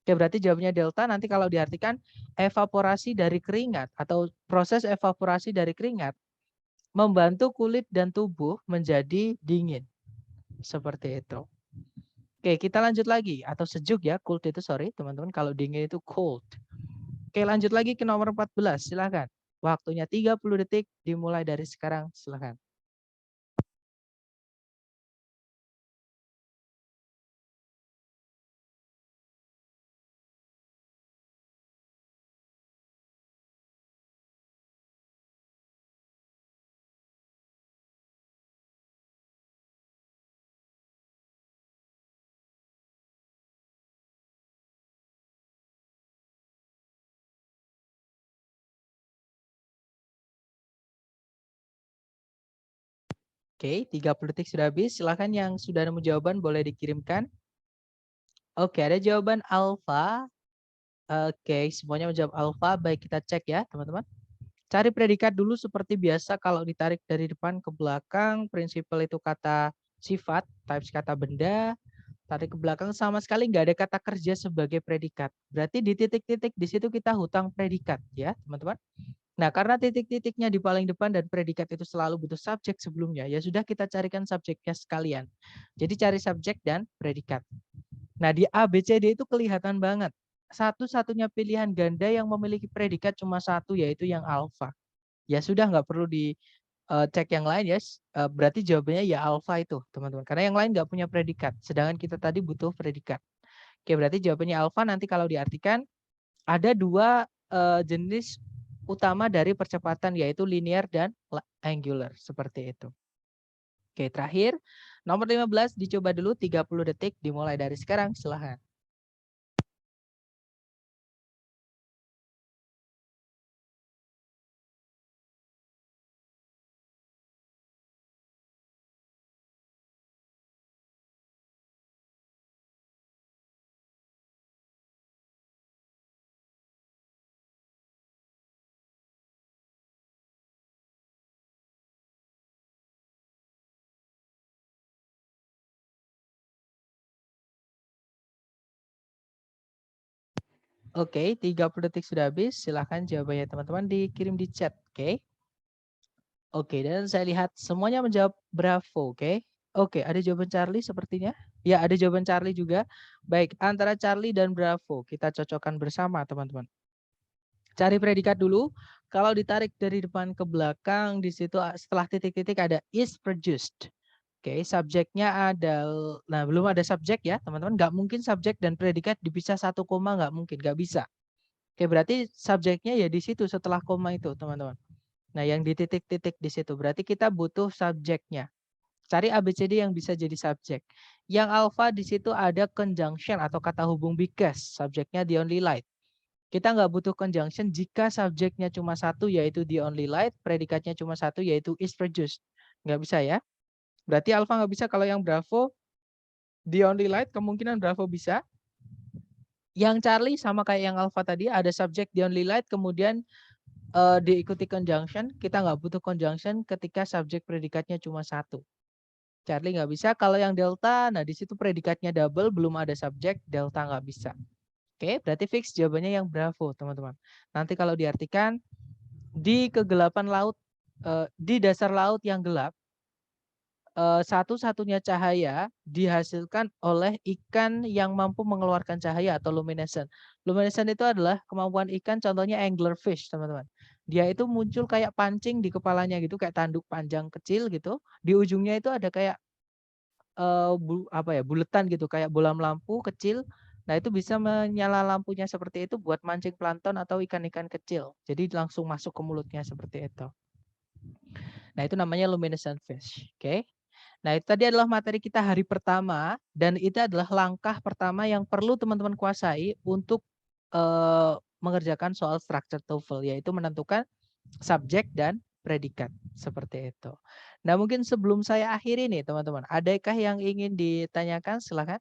Oke, berarti jawabnya delta. Nanti kalau diartikan evaporasi dari keringat atau proses evaporasi dari keringat membantu kulit dan tubuh menjadi dingin. Seperti itu. Oke, kita lanjut lagi. Atau sejuk ya, cold itu sorry teman-teman. Kalau dingin itu cold. Oke, lanjut lagi ke nomor 14. Silakan. Waktunya 30 detik dimulai dari sekarang. Silakan. Oke, 30 detik sudah habis. Silakan yang sudah nemu jawaban boleh dikirimkan. Oke, ada jawaban alfa. Oke, semuanya menjawab alfa. Baik, kita cek ya, teman-teman. Cari predikat dulu seperti biasa kalau ditarik dari depan ke belakang. Prinsipal itu kata sifat, types kata benda, tarik ke belakang sama sekali nggak ada kata kerja sebagai predikat. Berarti di titik-titik di situ kita hutang predikat ya teman-teman. Nah karena titik-titiknya di paling depan dan predikat itu selalu butuh subjek sebelumnya, ya sudah kita carikan subjeknya sekalian. Jadi cari subjek dan predikat. Nah di A, B, C, D itu kelihatan banget. Satu-satunya pilihan ganda yang memiliki predikat cuma satu, yaitu yang alfa. Ya sudah nggak perlu cek yang lain ya. Berarti jawabannya ya alfa itu teman-teman. Karena yang lain nggak punya predikat. Sedangkan kita tadi butuh predikat. Oke berarti jawabannya alfa. Nanti kalau diartikan ada dua jenis utama dari percepatan yaitu linear dan angular. Seperti itu. Oke terakhir. Nomor 15 dicoba dulu 30 detik dimulai dari sekarang. Silahkan. Oke, 30 detik sudah habis. Silahkan jawabannya teman-teman dikirim di chat. Oke. Oke, dan saya lihat semuanya menjawab bravo. Oke. Oke, ada jawaban Charlie sepertinya. Ya, ada jawaban Charlie juga. Baik, antara Charlie dan bravo. Kita cocokkan bersama teman-teman. Cari predikat dulu. Kalau ditarik dari depan ke belakang, di situ setelah titik-titik ada is produced. Oke, subjeknya ada, nah belum ada subjek ya teman-teman. Nggak mungkin subjek dan predikat dipisah satu koma, nggak mungkin, nggak bisa. Oke, berarti subjeknya ya di situ setelah koma itu teman-teman. Nah, yang di titik-titik di situ. Berarti kita butuh subjeknya. Cari ABCD yang bisa jadi subjek. Yang alpha di situ ada conjunction atau kata hubung because. Subjeknya the only light. Kita nggak butuh conjunction jika subjeknya cuma satu yaitu the only light. Predikatnya cuma satu yaitu is produced. Nggak bisa ya. Berarti alpha nggak bisa. Kalau yang bravo the only light kemungkinan bravo bisa. Yang Charlie sama kayak yang alpha tadi ada subjek the only light kemudian diikuti conjunction, kita nggak butuh conjunction ketika subjek predikatnya cuma satu. Charlie nggak bisa. Kalau yang delta, nah di situ predikatnya double, belum ada subjek, delta nggak bisa. Oke, berarti fix jawabannya yang bravo, teman-teman. Nanti kalau diartikan di kegelapan laut, di dasar laut yang gelap, satu-satunya cahaya dihasilkan oleh ikan yang mampu mengeluarkan cahaya atau luminescent. Luminescent itu adalah kemampuan ikan, contohnya anglerfish, teman-teman. Dia itu muncul kayak pancing di kepalanya gitu, kayak tanduk panjang kecil gitu. Di ujungnya itu ada kayak buletan gitu, kayak bola lampu kecil. Nah itu bisa menyala lampunya seperti itu buat mancing plankton atau ikan-ikan kecil. Jadi langsung masuk ke mulutnya seperti itu. Nah itu namanya luminescent fish. Oke. Nah, itu tadi adalah materi kita hari pertama dan itu adalah langkah pertama yang perlu teman-teman kuasai untuk mengerjakan soal structure TOEFL, yaitu menentukan subjek dan predikat seperti itu. Nah, mungkin sebelum saya akhiri nih teman-teman, adakah yang ingin ditanyakan? Silakan.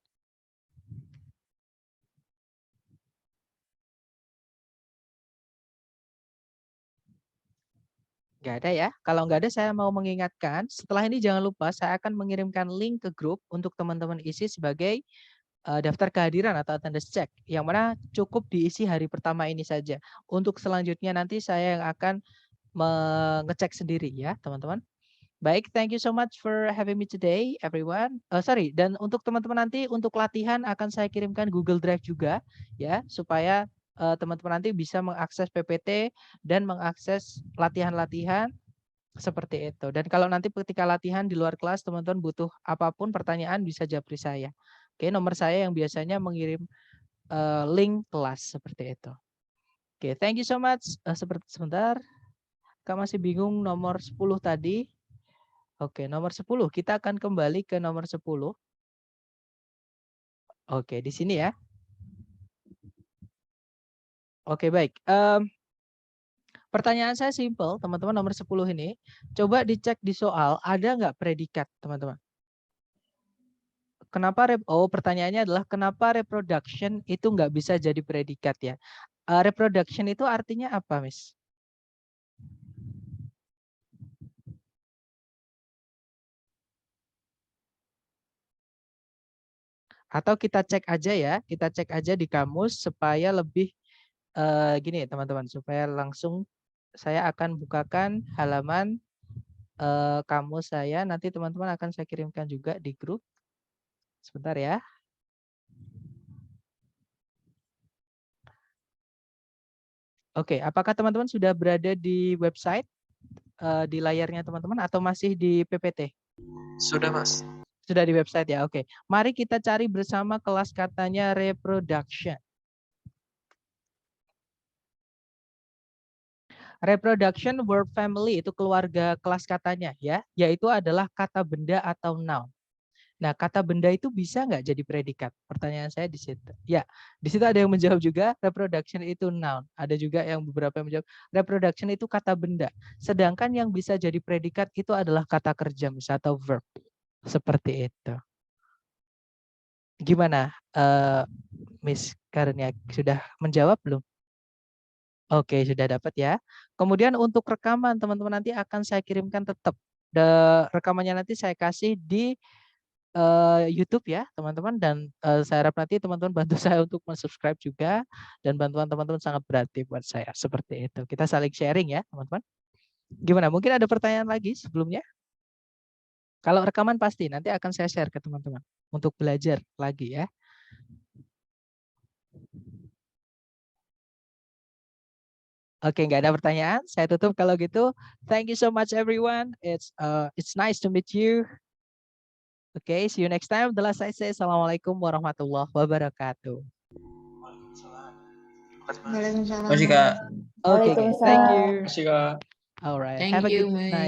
Nggak ada ya. Kalau nggak ada saya mau mengingatkan, setelah ini jangan lupa saya akan mengirimkan link ke grup untuk teman-teman isi sebagai daftar kehadiran atau attendance check. Yang mana cukup diisi hari pertama ini saja. Untuk selanjutnya nanti saya yang akan mengecek sendiri ya teman-teman. Baik, thank you so much for having me today everyone. Dan untuk teman-teman nanti untuk latihan akan saya kirimkan Google Drive juga ya supaya teman-teman nanti bisa mengakses PPT dan mengakses latihan-latihan seperti itu. Dan kalau nanti ketika latihan di luar kelas teman-teman butuh apapun pertanyaan bisa japri saya. Oke, nomor saya yang biasanya mengirim link kelas seperti itu. Oke, thank you so much. Sebentar. Kak masih bingung nomor 10 tadi. Oke, nomor 10. Kita akan kembali ke nomor 10. Oke, di sini ya. Oke, baik. Pertanyaan saya simple, teman-teman, nomor 10 ini. Coba dicek di soal, ada nggak predikat, teman-teman? Kenapa pertanyaannya adalah kenapa reproduction itu nggak bisa jadi predikat ya? Reproduction itu artinya apa, Miss? Atau kita cek aja ya, kita cek aja di kamus supaya lebih gini teman-teman, supaya langsung saya akan bukakan halaman kamus saya. Nanti teman-teman akan saya kirimkan juga di grup. Sebentar ya. Oke, apakah teman-teman sudah berada di website di layarnya teman-teman atau masih di PPT? Sudah, Mas. Sudah di website ya, oke. Mari kita cari bersama kelas katanya reproduction. Reproduction word family itu keluarga kelas katanya ya, yaitu adalah kata benda atau noun. Nah, kata benda itu bisa nggak jadi predikat? Pertanyaan saya di situ. Ya, di situ ada yang menjawab juga reproduction itu noun. Ada juga yang beberapa yang menjawab reproduction itu kata benda. Sedangkan yang bisa jadi predikat itu adalah kata kerja misalnya atau verb. Seperti itu. Gimana, Miss Karnia, sudah menjawab belum? Oke, sudah dapat ya. Kemudian untuk rekaman teman-teman nanti akan saya kirimkan tetap. Rekamannya nanti saya kasih di YouTube ya teman-teman, dan saya harap nanti teman-teman bantu saya untuk mensubscribe juga, dan bantuan teman-teman sangat berarti buat saya. Seperti itu. Kita saling sharing ya teman-teman. Gimana? Mungkin ada pertanyaan lagi sebelumnya? Kalau rekaman pasti nanti akan saya share ke teman-teman untuk belajar lagi ya. Oke, nggak ada pertanyaan. Saya tutup kalau gitu. Thank you so much everyone. It's nice to meet you. Okay, see you next time. The last I say, Assalamualaikum warahmatullahi wabarakatuh. Waalaikumsalam. Masih Kak. Okay, guys. Thank you. Masih Kak. All right. Thank Have a you, good May. night.